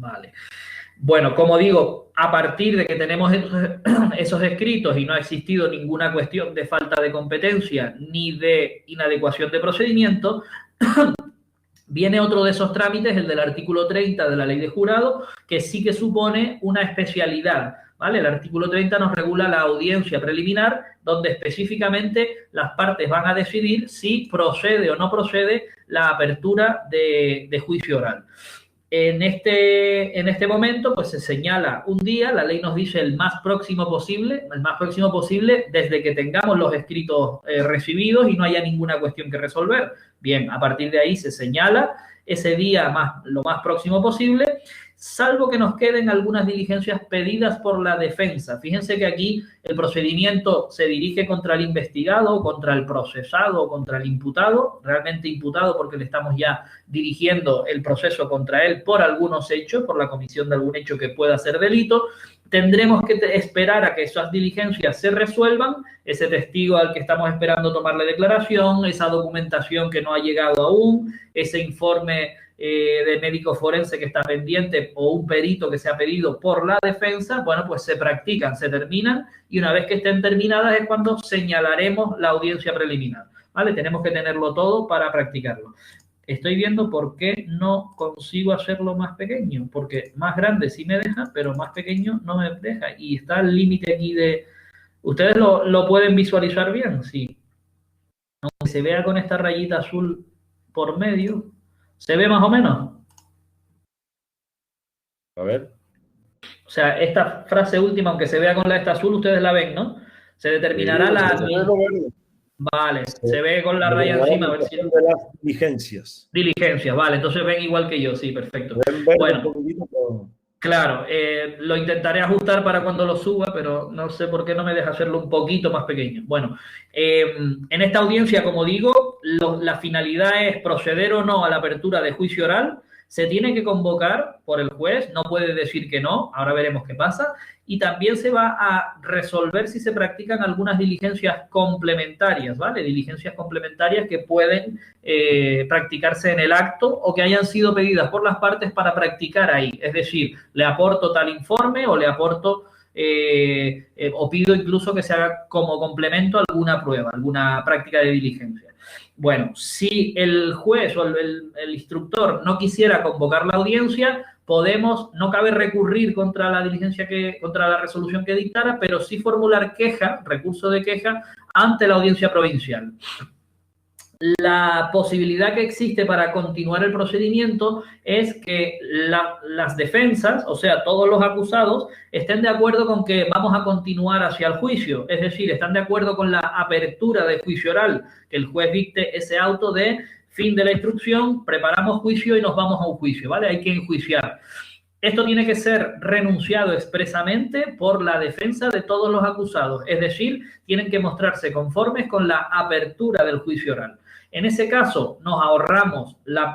Vale. Bueno, como digo, a partir de que tenemos esos escritos y no ha existido ninguna cuestión de falta de competencia ni de inadecuación de procedimiento, viene otro de esos trámites, el del artículo 30 de la Ley de Jurado, que sí que supone una especialidad, ¿vale? El artículo 30 nos regula la audiencia preliminar, donde específicamente las partes van a decidir si procede o no procede la apertura de juicio oral. En este momento, pues se señala un día, la ley nos dice el más próximo posible desde que tengamos los escritos recibidos y no haya ninguna cuestión que resolver. Bien, a partir de ahí se señala ese día lo más próximo posible, salvo que nos queden algunas diligencias pedidas por la defensa. Fíjense que aquí el procedimiento se dirige contra el investigado, contra el procesado, contra el imputado, realmente imputado porque le estamos ya dirigiendo el proceso contra él por algunos hechos, por la comisión de algún hecho que pueda ser delito. Tendremos que esperar a que esas diligencias se resuelvan, ese testigo al que estamos esperando tomarle declaración, esa documentación que no ha llegado aún, ese informe de médico forense que está pendiente o un perito que se ha pedido por la defensa, bueno, pues se practican, se terminan y una vez que estén terminadas es cuando señalaremos la audiencia preliminar, ¿vale? Tenemos que tenerlo todo para practicarlo. Estoy viendo por qué no consigo hacerlo más pequeño, porque más grande sí me deja, pero más pequeño no me deja. Y está el límite aquí de... ¿Ustedes lo pueden visualizar bien? Sí. Aunque se vea con esta rayita azul por medio, ¿se ve más o menos? A ver. O sea, esta frase última, aunque se vea con la esta azul, ustedes la ven, ¿no? Se determinará Vale, sí. Se ve con la raya encima. A ver si... de las diligencias. Diligencias, vale. Entonces ven igual que yo, sí, perfecto. Bueno, claro, lo intentaré ajustar para cuando lo suba, pero no sé por qué no me deja hacerlo un poquito más pequeño. Bueno, en esta audiencia, como digo, la finalidad es proceder o no a la apertura de juicio oral. Se tiene que convocar por el juez, no puede decir que no, ahora veremos qué pasa, y también se va a resolver si se practican algunas diligencias complementarias, ¿vale? Diligencias complementarias que pueden practicarse en el acto o que hayan sido pedidas por las partes para practicar ahí. Es decir, le aporto tal informe o le aporto o pido incluso que se haga como complemento alguna prueba, alguna práctica de diligencia. Bueno, si el juez o el instructor no quisiera convocar la audiencia, no cabe recurrir contra la contra la resolución que dictara, pero sí formular recurso de queja ante la audiencia provincial. La posibilidad que existe para continuar el procedimiento es que las defensas, o sea, todos los acusados, estén de acuerdo con que vamos a continuar hacia el juicio. Es decir, están de acuerdo con la apertura de juicio oral, que el juez dicte ese auto de fin de la instrucción, preparamos juicio y nos vamos a un juicio, ¿vale? Hay que enjuiciar. Esto tiene que ser renunciado expresamente por la defensa de todos los acusados, es decir, tienen que mostrarse conformes con la apertura del juicio oral. En ese caso, nos ahorramos la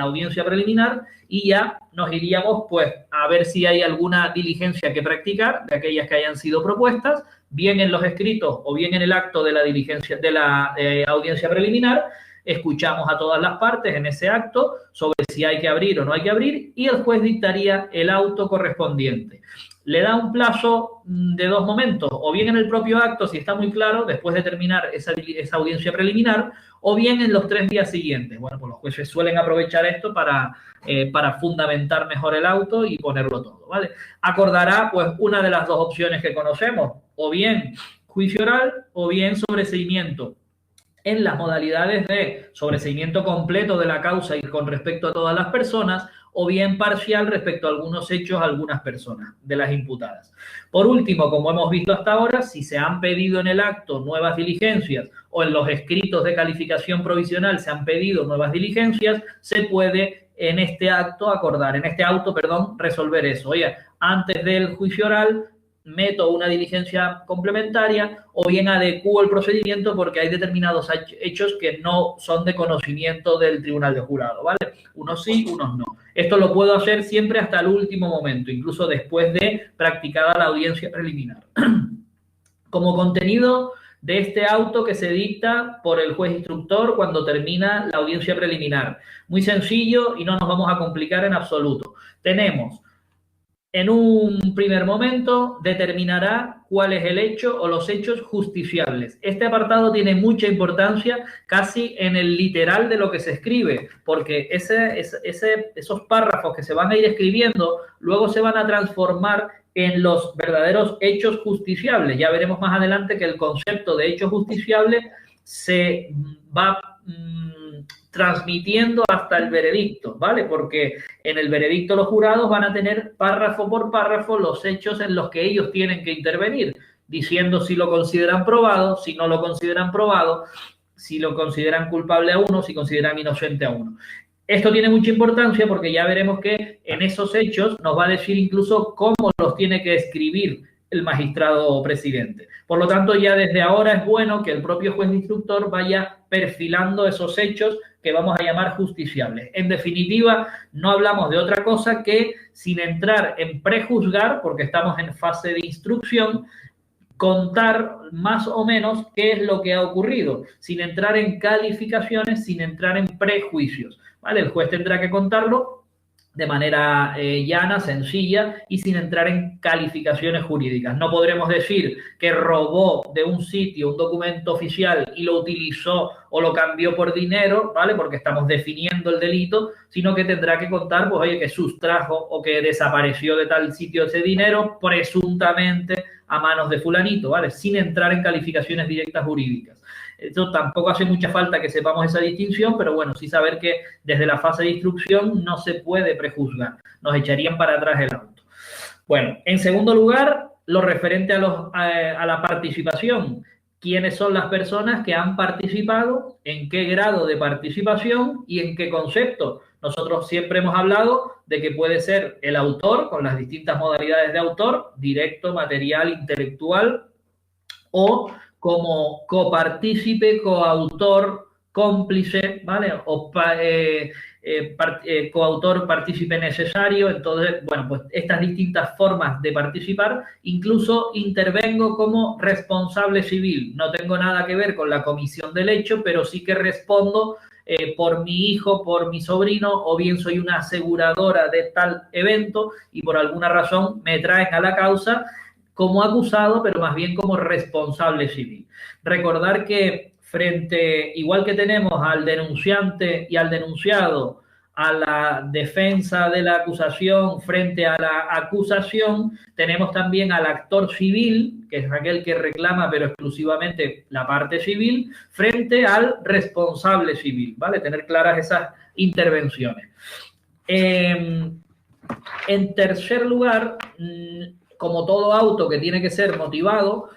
audiencia preliminar, y ya nos iríamos, pues, a ver si hay alguna diligencia que practicar de aquellas que hayan sido propuestas, bien en los escritos o bien en el acto de la diligencia de la audiencia preliminar. Escuchamos a todas las partes en ese acto sobre si hay que abrir o no hay que abrir y el juez dictaría el auto correspondiente. Le da un plazo de 2 momentos, o bien en el propio acto, si está muy claro, después de terminar esa audiencia preliminar, o bien en los 3 días siguientes. Bueno, pues los jueces suelen aprovechar esto para fundamentar mejor el auto y ponerlo todo, ¿vale? Acordará, pues, una de las 2 opciones que conocemos, o bien juicio oral o bien sobreseimiento. En las modalidades de sobreseimiento completo de la causa y con respecto a todas las personas, o bien parcial respecto a algunos hechos a algunas personas de las imputadas. Por último, como hemos visto hasta ahora, si se han pedido en el acto nuevas diligencias o en los escritos de calificación provisional se han pedido nuevas diligencias, se puede en este auto, resolver eso. Oye, antes del juicio oral meto una diligencia complementaria o bien adecuo el procedimiento porque hay determinados hechos que no son de conocimiento del tribunal de jurado, ¿vale? Unos sí, unos no. Esto lo puedo hacer siempre hasta el último momento, incluso después de practicada la audiencia preliminar. Como contenido de este auto que se dicta por el juez instructor cuando termina la audiencia preliminar. Muy sencillo y no nos vamos a complicar en absoluto. Tenemos, en un primer momento, determinará cuál es el hecho o los hechos justiciables. Este apartado tiene mucha importancia casi en el literal de lo que se escribe, porque esos párrafos que se van a ir escribiendo luego se van a transformar en los verdaderos hechos justiciables. Ya veremos más adelante que el concepto de hecho justiciable se va transmitiendo hasta el veredicto, ¿vale? Porque en el veredicto los jurados van a tener párrafo por párrafo los hechos en los que ellos tienen que intervenir, diciendo si lo consideran probado, si no lo consideran probado, si lo consideran culpable a uno, si consideran inocente a uno. Esto tiene mucha importancia porque ya veremos que en esos hechos nos va a decir incluso cómo los tiene que escribir el magistrado presidente. Por lo tanto, ya desde ahora es bueno que el propio juez instructor vaya perfilando esos hechos que vamos a llamar justiciables. En definitiva, no hablamos de otra cosa que, sin entrar en prejuzgar, porque estamos en fase de instrucción, contar más o menos qué es lo que ha ocurrido, sin entrar en calificaciones, sin entrar en prejuicios, ¿vale? El juez tendrá que contarlo de manera llana, sencilla y sin entrar en calificaciones jurídicas. No podremos decir que robó de un sitio un documento oficial y lo utilizó o lo cambió por dinero, ¿vale? Porque estamos definiendo el delito, sino que tendrá que contar, pues, oye, que sustrajo o que desapareció de tal sitio ese dinero presuntamente a manos de fulanito, ¿vale? Sin entrar en calificaciones directas jurídicas. Esto tampoco hace mucha falta que sepamos esa distinción, pero bueno, sí saber que desde la fase de instrucción no se puede prejuzgar. Nos echarían para atrás el auto. Bueno, en segundo lugar, lo referente a la participación. ¿Quiénes son las personas que han participado? ¿En qué grado de participación? ¿Y en qué concepto? Nosotros siempre hemos hablado de que puede ser el autor, con las distintas modalidades de autor, directo, material, intelectual, o como copartícipe, coautor, cómplice, ¿vale? O coautor, partícipe necesario. Entonces, bueno, pues estas distintas formas de participar, incluso intervengo como responsable civil. No tengo nada que ver con la comisión del hecho, pero sí que respondo por mi hijo, por mi sobrino, o bien soy una aseguradora de tal evento y por alguna razón me traen a la causa como acusado, pero más bien como responsable civil. Recordar que igual que tenemos al denunciante y al denunciado, a la defensa de la acusación frente a la acusación, tenemos también al actor civil, que es aquel que reclama pero exclusivamente la parte civil, frente al responsable civil, ¿vale? Tener claras esas intervenciones. En tercer lugar, como todo auto que tiene que ser motivado,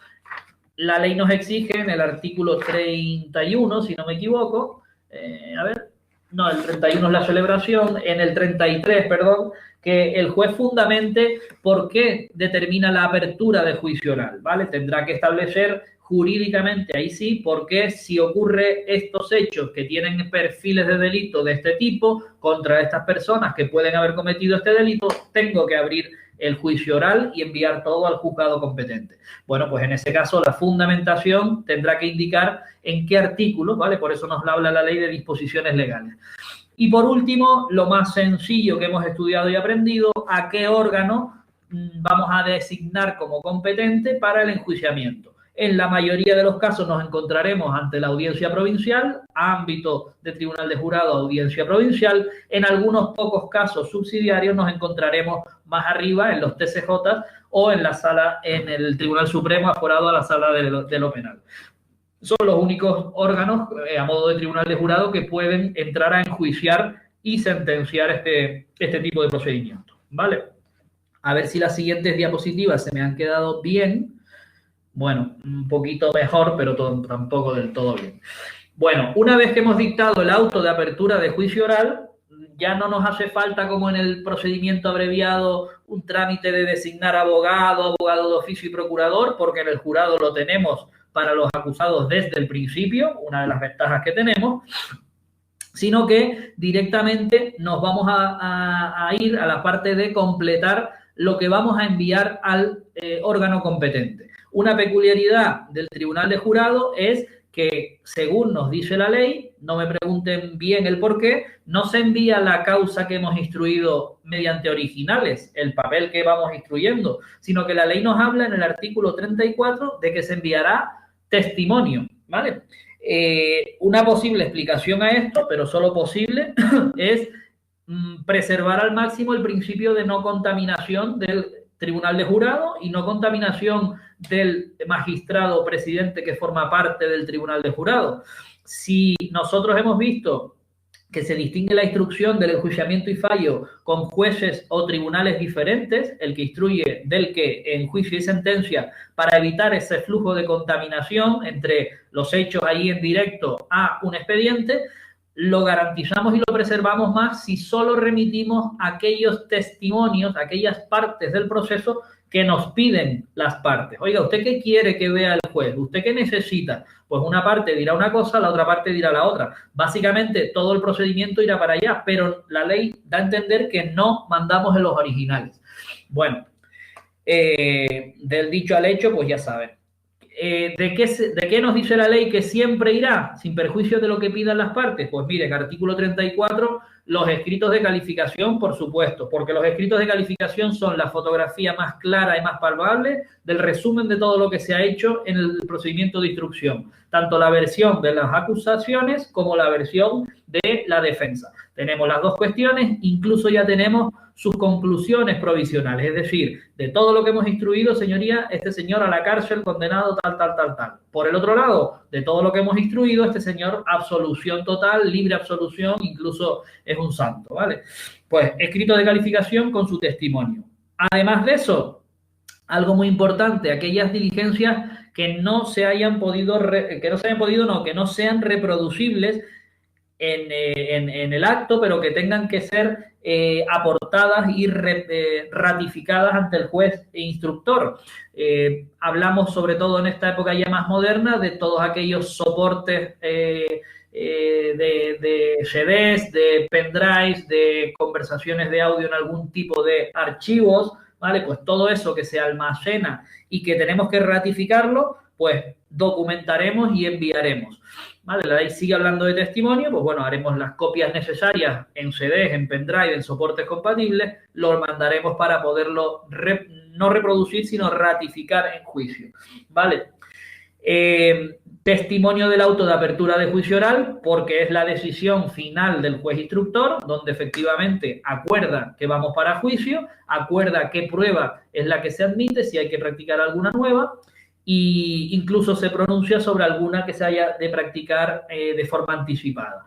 la ley nos exige en el artículo 31, si no me equivoco, el 31 es la celebración, en el 33, perdón, que el juez fundamente por qué determina la apertura de juicio oral, ¿vale? Tendrá que establecer jurídicamente, ahí sí, por qué si ocurre estos hechos que tienen perfiles de delito de este tipo contra estas personas que pueden haber cometido este delito, tengo que abrir el juicio oral y enviar todo al juzgado competente. Bueno, pues en ese caso la fundamentación tendrá que indicar en qué artículo, ¿vale? Por eso nos habla la ley de disposiciones legales. Y por último, lo más sencillo que hemos estudiado y aprendido, a qué órgano vamos a designar como competente para el enjuiciamiento. En la mayoría de los casos nos encontraremos ante la audiencia provincial, ámbito de tribunal de jurado, audiencia provincial. En algunos pocos casos subsidiarios nos encontraremos más arriba en los TCJ o en la sala, en el Tribunal Supremo, aforado a la sala de lo penal. Son los únicos órganos, a modo de tribunal de jurado, que pueden entrar a enjuiciar y sentenciar este tipo de procedimiento, ¿vale? A ver si las siguientes diapositivas se me han quedado bien. Bueno, un poquito mejor, pero tampoco del todo bien. Bueno, una vez que hemos dictado el auto de apertura de juicio oral, ya no nos hace falta, como en el procedimiento abreviado, un trámite de designar abogado, abogado de oficio y procurador, porque en el jurado lo tenemos para los acusados desde el principio, una de las ventajas que tenemos, sino que directamente nos vamos a ir a la parte de completar lo que vamos a enviar al órgano competente. Una peculiaridad del tribunal de jurado es que, según nos dice la ley, no me pregunten bien el por qué, no se envía la causa que hemos instruido mediante originales, el papel que vamos instruyendo, sino que la ley nos habla en el artículo 34 de que se enviará testimonio, ¿vale? Una posible explicación a esto, pero solo posible, es preservar al máximo el principio de no contaminación del tribunal de jurado y no contaminación del magistrado presidente que forma parte del tribunal de jurado. Si nosotros hemos visto que se distingue la instrucción del enjuiciamiento y fallo con jueces o tribunales diferentes, el que instruye del que en juicio y sentencia, para evitar ese flujo de contaminación entre los hechos ahí en directo a un expediente, lo garantizamos y lo preservamos más si solo remitimos aquellos testimonios, aquellas partes del proceso que nos piden las partes. Oiga, ¿usted qué quiere que vea el juez? ¿Usted qué necesita? Pues una parte dirá una cosa, la otra parte dirá la otra. Básicamente todo el procedimiento irá para allá, pero la ley da a entender que no mandamos en los originales. Bueno, del dicho al hecho, pues ya saben. ¿De qué nos dice la ley que siempre irá, sin perjuicio de lo que pidan las partes? Pues miren, artículo 34, los escritos de calificación, por supuesto, porque los escritos de calificación son la fotografía más clara y más palpable del resumen de todo lo que se ha hecho en el procedimiento de instrucción, tanto la versión de las acusaciones como la versión de la defensa. Tenemos las dos cuestiones, incluso ya tenemos sus conclusiones provisionales, es decir, de todo lo que hemos instruido, señoría, este señor a la cárcel condenado tal. Por el otro lado, de todo lo que hemos instruido, este señor absolución total, libre absolución, incluso es un santo, ¿vale? Pues escrito de calificación con su testimonio. Además de eso, algo muy importante, aquellas diligencias que no sean reproducibles en el acto, pero que tengan que ser aportadas y ratificadas ante el juez e instructor. Hablamos sobre todo en esta época ya más moderna de todos aquellos soportes de CDs, de pendrives, de conversaciones de audio en algún tipo de archivos, ¿vale? Pues todo eso que se almacena y que tenemos que ratificarlo, pues documentaremos y enviaremos. ¿Vale? La ley sigue hablando de testimonio, pues bueno, haremos las copias necesarias en CDs, en pendrive, en soportes compatibles, lo mandaremos para poderlo no reproducir, sino ratificar en juicio, ¿vale? Testimonio del auto de apertura de juicio oral, porque es la decisión final del juez instructor, donde efectivamente acuerda que vamos para juicio, acuerda qué prueba es la que se admite, si hay que practicar alguna nueva, e incluso se pronuncia sobre alguna que se haya de practicar de forma anticipada.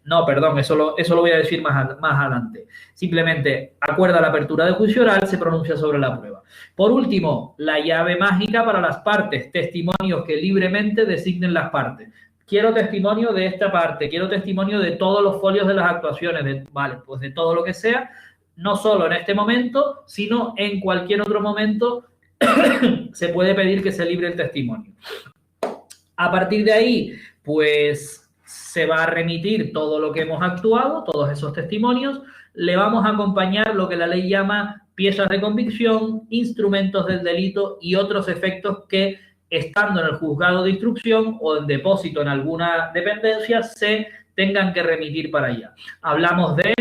No, perdón, eso lo voy a decir más adelante. Simplemente acuerda la apertura de juicio oral, se pronuncia sobre la prueba. Por último, la llave mágica para las partes, testimonios que libremente designen las partes. Quiero testimonio de esta parte, quiero testimonio de todos los folios de las actuaciones, vale, pues de todo lo que sea, no solo en este momento, sino en cualquier otro momento se puede pedir que se libre el testimonio. A partir de ahí, pues se va a remitir todo lo que hemos actuado, todos esos testimonios, le vamos a acompañar lo que la ley llama piezas de convicción, instrumentos del delito y otros efectos que, estando en el juzgado de instrucción o en depósito en alguna dependencia, se tengan que remitir para allá. Hablamos de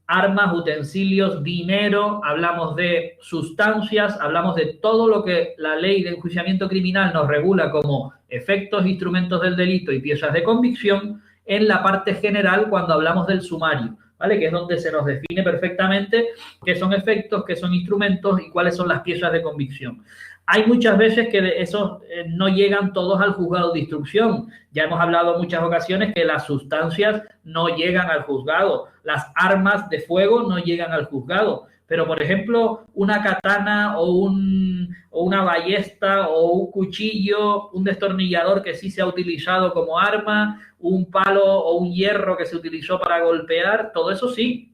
armas, utensilios, dinero, hablamos de sustancias, hablamos de todo lo que la ley de enjuiciamiento criminal nos regula como efectos, instrumentos del delito y piezas de convicción en la parte general cuando hablamos del sumario, ¿vale? Que es donde se nos define perfectamente qué son efectos, qué son instrumentos y cuáles son las piezas de convicción. Hay muchas veces que esos no llegan todos al juzgado de instrucción. Ya hemos hablado en muchas ocasiones que las sustancias no llegan al juzgado, las armas de fuego no llegan al juzgado. Pero, por ejemplo, una katana o una ballesta o un cuchillo, un destornillador que sí se ha utilizado como arma, un palo o un hierro que se utilizó para golpear, todo eso sí.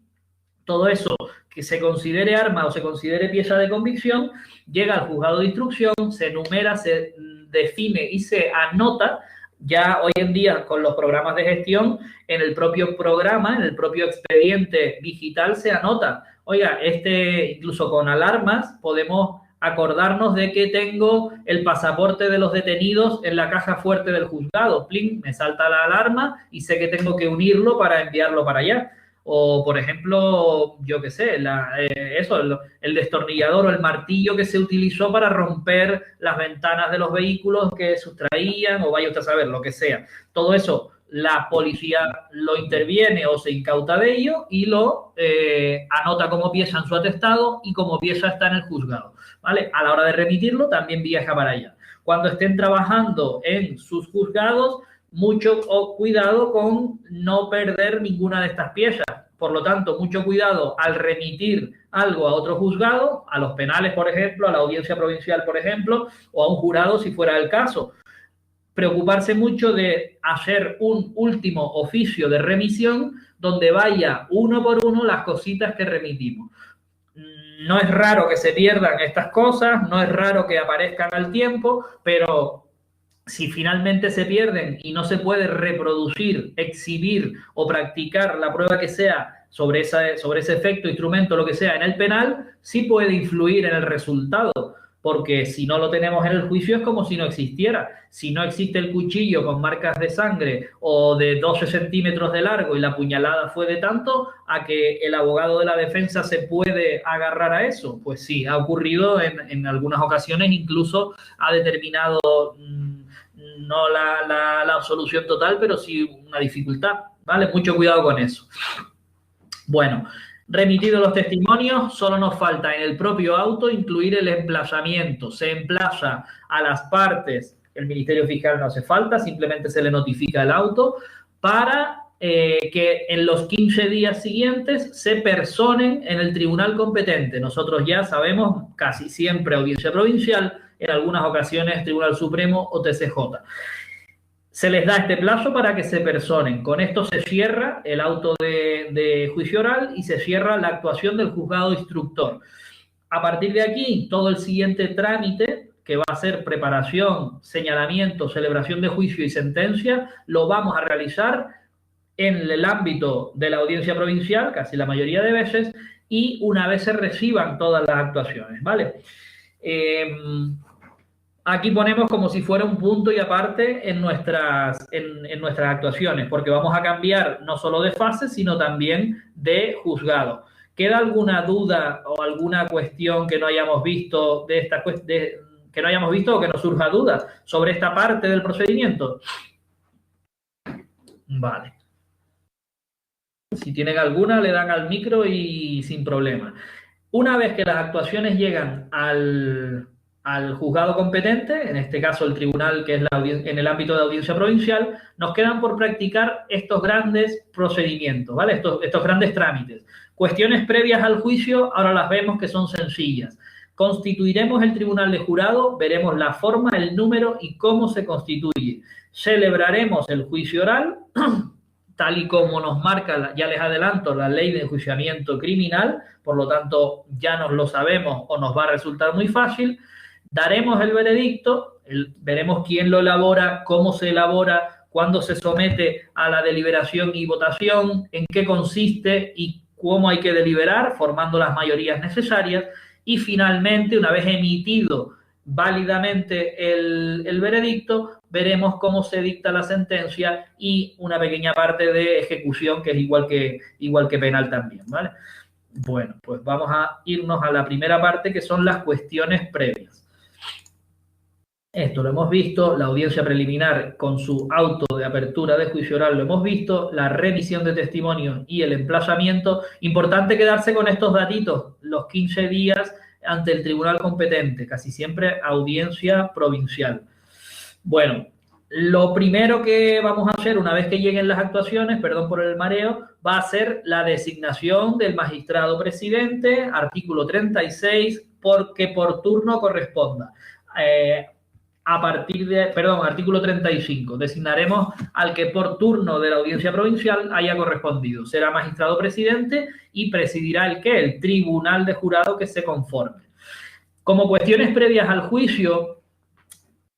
Todo eso que se considere arma o se considere pieza de convicción, llega al juzgado de instrucción, se enumera, se define y se anota. Ya hoy en día con los programas de gestión, en el propio programa, en el propio expediente digital se anota. Oiga, incluso con alarmas podemos acordarnos de que tengo el pasaporte de los detenidos en la caja fuerte del juzgado. Plin, me salta la alarma y sé que tengo que unirlo para enviarlo para allá. O, por ejemplo, yo qué sé, el destornillador o el martillo que se utilizó para romper las ventanas de los vehículos que sustraían, o vaya usted a saber, lo que sea. Todo eso, la policía lo interviene o se incauta de ello y lo anota como pieza en su atestado y como pieza está en el juzgado, ¿vale? A la hora de remitirlo, también viaja para allá. Cuando estén trabajando en sus juzgados, mucho cuidado con no perder ninguna de estas piezas. Por lo tanto, mucho cuidado al remitir algo a otro juzgado, a los penales, por ejemplo, a la audiencia provincial, por ejemplo, o a un jurado si fuera el caso. Preocuparse mucho de hacer un último oficio de remisión donde vaya uno por uno las cositas que remitimos. No es raro que se pierdan estas cosas, no es raro que aparezcan al tiempo, pero si finalmente se pierden y no se puede reproducir, exhibir o practicar la prueba que sea sobre ese efecto, instrumento, lo que sea, en el penal, sí puede influir en el resultado, porque si no lo tenemos en el juicio es como si no existiera. Si no existe el cuchillo con marcas de sangre o de 12 centímetros de largo y la puñalada fue de tanto, a que el abogado de la defensa se puede agarrar a eso. Pues sí, ha ocurrido en algunas ocasiones, incluso ha determinado no la absolución total, pero sí una dificultad, ¿vale? Mucho cuidado con eso. Bueno, remitidos los testimonios, solo nos falta en el propio auto incluir el emplazamiento. Se emplaza a las partes, el Ministerio Fiscal no hace falta, simplemente se le notifica el auto para que en los 15 días siguientes se personen en el tribunal competente. Nosotros ya sabemos, casi siempre audiencia provincial, en algunas ocasiones Tribunal Supremo o TCJ. Se les da este plazo para que se personen. Con esto se cierra el auto de juicio oral y se cierra la actuación del juzgado instructor. A partir de aquí, todo el siguiente trámite, que va a ser preparación, señalamiento, celebración de juicio y sentencia, lo vamos a realizar en el ámbito de la audiencia provincial, casi la mayoría de veces, y una vez se reciban todas las actuaciones, ¿vale? Aquí ponemos como si fuera un punto y aparte en nuestras actuaciones, porque vamos a cambiar no solo de fase, sino también de juzgado. ¿Queda alguna duda o alguna cuestión que no hayamos visto que no hayamos visto o que nos surja duda sobre esta parte del procedimiento? Vale. Si tienen alguna, le dan al micro y sin problema. Una vez que las actuaciones llegan al juzgado competente, en este caso el tribunal que es en el ámbito de audiencia provincial, nos quedan por practicar estos grandes procedimientos, ¿vale? Estos grandes trámites. Cuestiones previas al juicio, ahora las vemos que son sencillas. Constituiremos el tribunal de jurado, veremos la forma, el número y cómo se constituye. Celebraremos el juicio oral, tal y como nos marca, ya les adelanto, la ley de enjuiciamiento criminal, por lo tanto ya nos lo sabemos o nos va a resultar muy fácil. Daremos el veredicto, veremos quién lo elabora, cómo se elabora, cuándo se somete a la deliberación y votación, en qué consiste y cómo hay que deliberar, formando las mayorías necesarias. Y finalmente, una vez emitido válidamente el veredicto, veremos cómo se dicta la sentencia y una pequeña parte de ejecución, que es igual que penal también, ¿vale? Bueno, pues vamos a irnos a la primera parte, que son las cuestiones previas. Esto lo hemos visto, la audiencia preliminar con su auto de apertura de juicio oral lo hemos visto, la remisión de testimonios y el emplazamiento. Importante quedarse con estos datitos, los 15 días ante el tribunal competente, casi siempre audiencia provincial. Bueno, lo primero que vamos a hacer una vez que lleguen las actuaciones, perdón por el mareo, va a ser la designación del magistrado presidente, artículo 36, porque por turno corresponda. Artículo 35, designaremos al que por turno de la audiencia provincial haya correspondido. Será magistrado presidente y presidirá el tribunal de jurado que se conforme. Como cuestiones previas al juicio,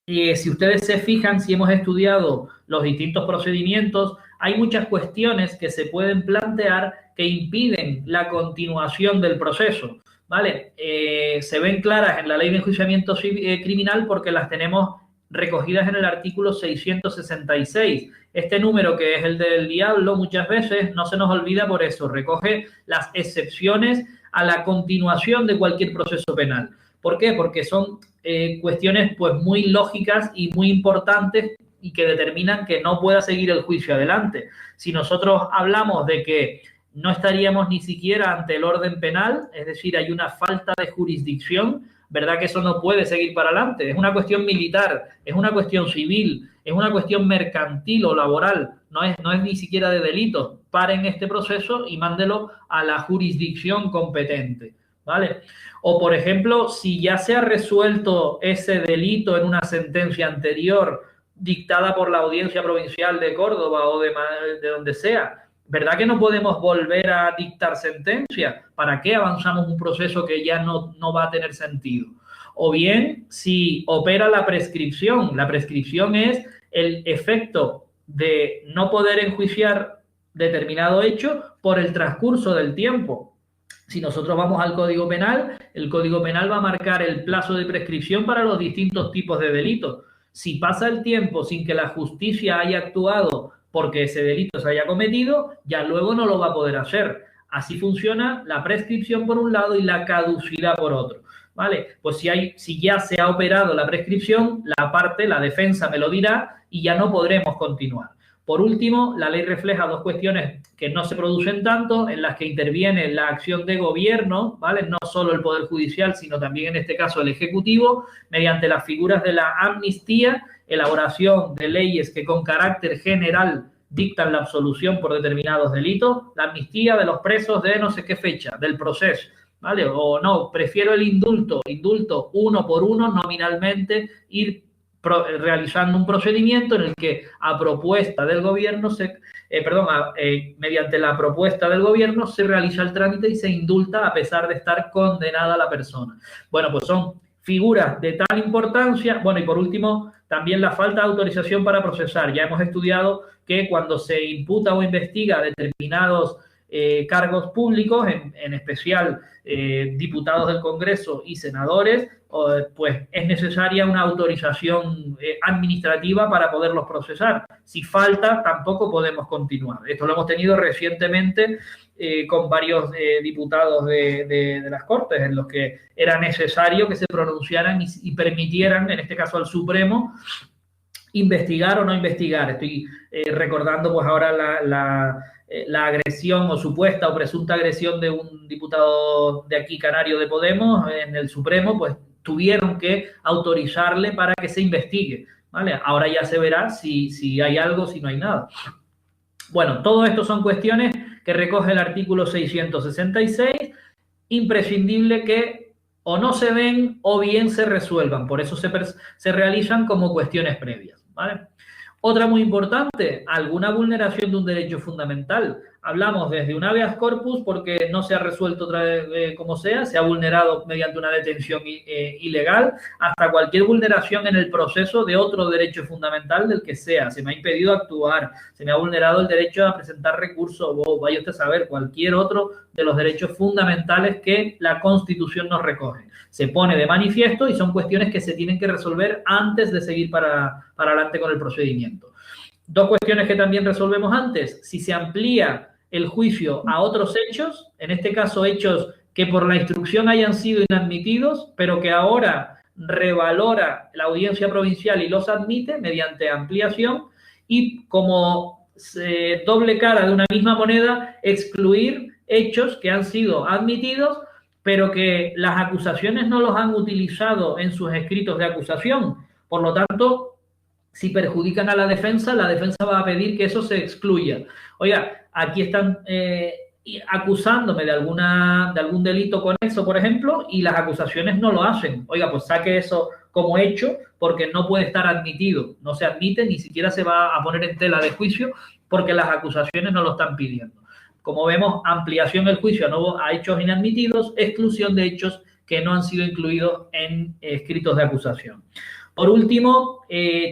si ustedes se fijan, si hemos estudiado los distintos procedimientos, hay muchas cuestiones que se pueden plantear que impiden la continuación del proceso. ¿vale? Se ven claras en la ley de enjuiciamiento criminal porque las tenemos recogidas en el artículo 666. Este número, que es el del diablo, muchas veces no se nos olvida por eso. Recoge las excepciones a la continuación de cualquier proceso penal. ¿Por qué? Porque son cuestiones pues muy lógicas y muy importantes y que determinan que no pueda seguir el juicio adelante. Si nosotros hablamos de que no estaríamos ni siquiera ante el orden penal, es decir, hay una falta de jurisdicción, ¿verdad que eso no puede seguir para adelante? Es una cuestión militar, es una cuestión civil, es una cuestión mercantil o laboral, no es ni siquiera de delitos. Paren este proceso y mándelo a la jurisdicción competente, ¿vale? O, por ejemplo, si ya se ha resuelto ese delito en una sentencia anterior dictada por la Audiencia Provincial de Córdoba o de donde sea, ¿verdad que no podemos volver a dictar sentencia? ¿Para qué avanzamos un proceso que ya no va a tener sentido? O bien, si opera la prescripción. La prescripción es el efecto de no poder enjuiciar determinado hecho por el transcurso del tiempo. Si nosotros vamos al Código Penal, el Código Penal va a marcar el plazo de prescripción para los distintos tipos de delitos. Si pasa el tiempo sin que la justicia haya actuado porque ese delito se haya cometido, ya luego no lo va a poder hacer. Así funciona la prescripción por un lado y la caducidad por otro, ¿vale? Pues si ya se ha operado la prescripción, la defensa me lo dirá y ya no podremos continuar. Por último, la ley refleja dos cuestiones que no se producen tanto, en las que interviene la acción de gobierno, ¿vale? No solo el Poder Judicial, sino también en este caso el Ejecutivo, mediante las figuras de la amnistía, elaboración de leyes que con carácter general dictan la absolución por determinados delitos, la amnistía de los presos de no sé qué fecha, del proceso, ¿vale? O no, prefiero el indulto uno por uno, nominalmente, ir realizando un procedimiento en el que a propuesta del gobierno mediante la propuesta del gobierno se realiza el trámite y se indulta a pesar de estar condenada la persona. Bueno, pues son figuras de tal importancia. Bueno, y por último, también la falta de autorización para procesar. Ya hemos estudiado que cuando se imputa o investiga determinados cargos públicos, en especial diputados del Congreso y senadores, pues es necesaria una autorización administrativa para poderlos procesar. Si falta, tampoco podemos continuar. Esto lo hemos tenido recientemente con varios diputados de las Cortes, en los que era necesario que se pronunciaran y permitieran, en este caso al Supremo, investigar o no investigar. Estoy recordando pues ahora la agresión o supuesta o presunta agresión de un diputado de aquí, canario de Podemos, en el Supremo, pues tuvieron que autorizarle para que se investigue, ¿vale? Ahora ya se verá si hay algo, si no hay nada. Bueno, todo esto son cuestiones que recoge el artículo 666, imprescindible que o no se ven o bien se resuelvan. Por eso se realizan como cuestiones previas, ¿vale? Otra muy importante, alguna vulneración de un derecho fundamental. Hablamos desde un habeas corpus porque no se ha resuelto otra vez como sea, se ha vulnerado mediante una detención ilegal, hasta cualquier vulneración en el proceso de otro derecho fundamental del que sea. Se me ha impedido actuar, se me ha vulnerado el derecho a presentar recursos, o vaya usted a saber, cualquier otro de los derechos fundamentales que la Constitución nos recoge. Se pone de manifiesto y son cuestiones que se tienen que resolver antes de seguir para adelante con el procedimiento. Dos cuestiones que también resolvemos antes. Si se amplía el juicio a otros hechos, en este caso hechos que por la instrucción hayan sido inadmitidos, pero que ahora revalora la Audiencia Provincial y los admite mediante ampliación, y como doble cara de una misma moneda, excluir hechos que han sido admitidos pero que las acusaciones no los han utilizado en sus escritos de acusación. Por lo tanto, si perjudican a la defensa va a pedir que eso se excluya. Oiga, aquí están acusándome de algún delito conexo, por ejemplo, y las acusaciones no lo hacen. Oiga, pues saque eso como hecho porque no puede estar admitido. No se admite, ni siquiera se va a poner en tela de juicio porque las acusaciones no lo están pidiendo. Como vemos, ampliación del juicio a hechos inadmitidos, exclusión de hechos que no han sido incluidos en escritos de acusación. Por último,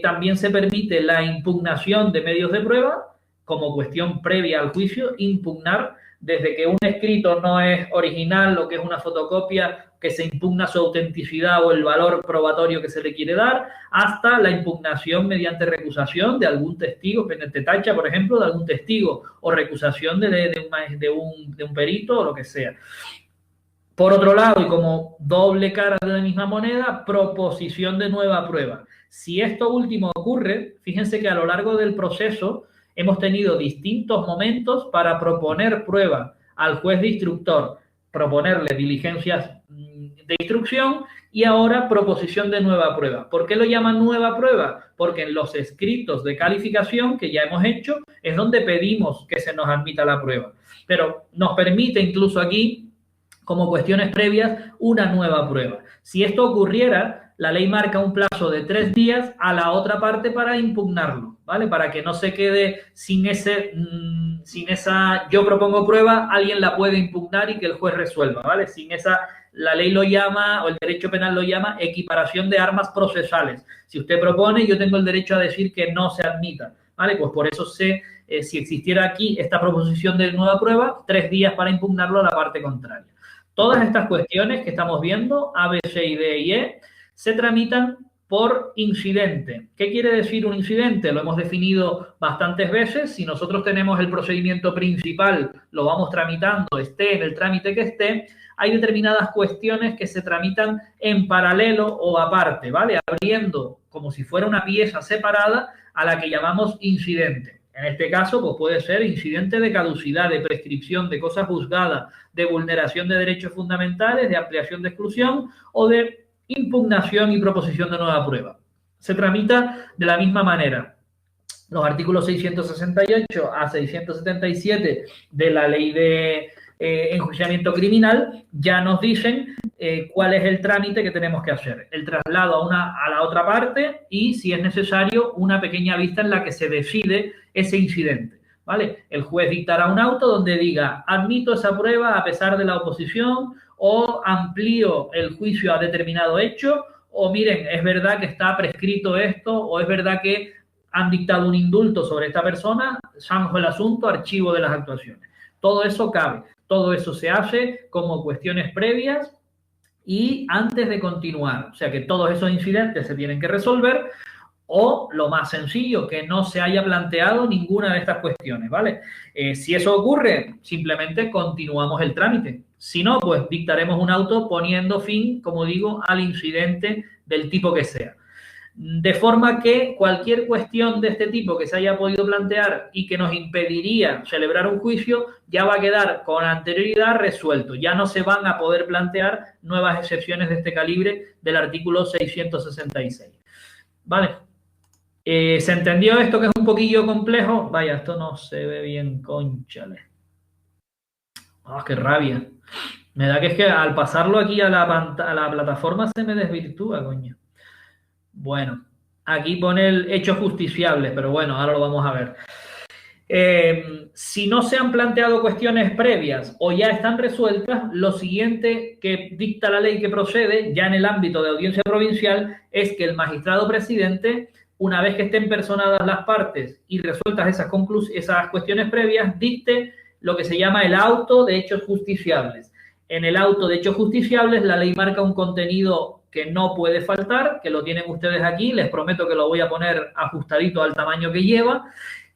también se permite la impugnación de medios de prueba como cuestión previa al juicio, impugnar desde que un escrito no es original, lo que es una fotocopia, que se impugna su autenticidad o el valor probatorio que se le quiere dar, hasta la impugnación mediante recusación de algún testigo, pendiente tacha, por ejemplo, de algún testigo, o recusación de un perito o lo que sea. Por otro lado, y como doble cara de la misma moneda, proposición de nueva prueba. Si esto último ocurre, fíjense que a lo largo del proceso hemos tenido distintos momentos para proponer prueba al juez de instructor, proponerle diligencias de instrucción y ahora proposición de nueva prueba. ¿Por qué lo llaman nueva prueba? Porque en los escritos de calificación que ya hemos hecho es donde pedimos que se nos admita la prueba. Pero nos permite incluso aquí, como cuestiones previas, una nueva prueba. Si esto ocurriera, la ley marca un plazo de 3 días a la otra parte para impugnarlo, ¿vale? Para que no se quede sin esa yo propongo prueba, alguien la puede impugnar y que el juez resuelva, ¿vale? Sin esa, la ley lo llama, o el derecho penal lo llama, equiparación de armas procesales. Si usted propone, yo tengo el derecho a decir que no se admita, ¿vale? Pues por eso si existiera aquí esta proposición de nueva prueba, 3 días para impugnarlo a la parte contraria. Todas estas cuestiones que estamos viendo, A, B, C, D y E, se tramitan por incidente. ¿Qué quiere decir un incidente? Lo hemos definido bastantes veces. Si nosotros tenemos el procedimiento principal, lo vamos tramitando, esté en el trámite que esté, hay determinadas cuestiones que se tramitan en paralelo o aparte, ¿vale? Abriendo como si fuera una pieza separada a la que llamamos incidente. En este caso, pues puede ser incidente de caducidad, de prescripción, de cosa juzgada, de vulneración de derechos fundamentales, de ampliación de exclusión o de impugnación y proposición de nueva prueba. Se tramita de la misma manera. Los artículos 668 a 677 de la ley de enjuiciamiento criminal ya nos dicen cuál es el trámite que tenemos que hacer. El traslado a la otra parte y, si es necesario, una pequeña vista en la que se decide ese incidente, ¿vale? El juez dictará un auto donde diga, admito esa prueba a pesar de la oposición, o amplío el juicio a determinado hecho, o miren, es verdad que está prescrito esto, o es verdad que han dictado un indulto sobre esta persona, zanjo el asunto, archivo de las actuaciones. Todo eso cabe, todo eso se hace como cuestiones previas y antes de continuar. O sea que todos esos incidentes se tienen que resolver, o lo más sencillo, que no se haya planteado ninguna de estas cuestiones, ¿vale? Si eso ocurre, simplemente continuamos el trámite. Si no, pues dictaremos un auto poniendo fin, como digo, al incidente del tipo que sea. De forma que cualquier cuestión de este tipo que se haya podido plantear y que nos impediría celebrar un juicio, ya va a quedar con anterioridad resuelto. Ya no se van a poder plantear nuevas excepciones de este calibre del artículo 666. ¿Vale? ¿Se entendió esto, que es un poquillo complejo? Vaya, esto no se ve bien, cónchale. ¡Ah, qué rabia! Me da que es que al pasarlo aquí a la plataforma se me desvirtúa, coño. Bueno, aquí pone el hecho justiciable, pero bueno, ahora lo vamos a ver. Si no se han planteado cuestiones previas o ya están resueltas, lo siguiente que dicta la ley que procede, ya en el ámbito de audiencia provincial, es que el magistrado presidente, una vez que estén personadas las partes y resueltas esas cuestiones previas, dicte lo que se llama el auto de hechos justiciables. En el auto de hechos justiciables, la ley marca un contenido que no puede faltar, que lo tienen ustedes aquí, les prometo que lo voy a poner ajustadito al tamaño que lleva,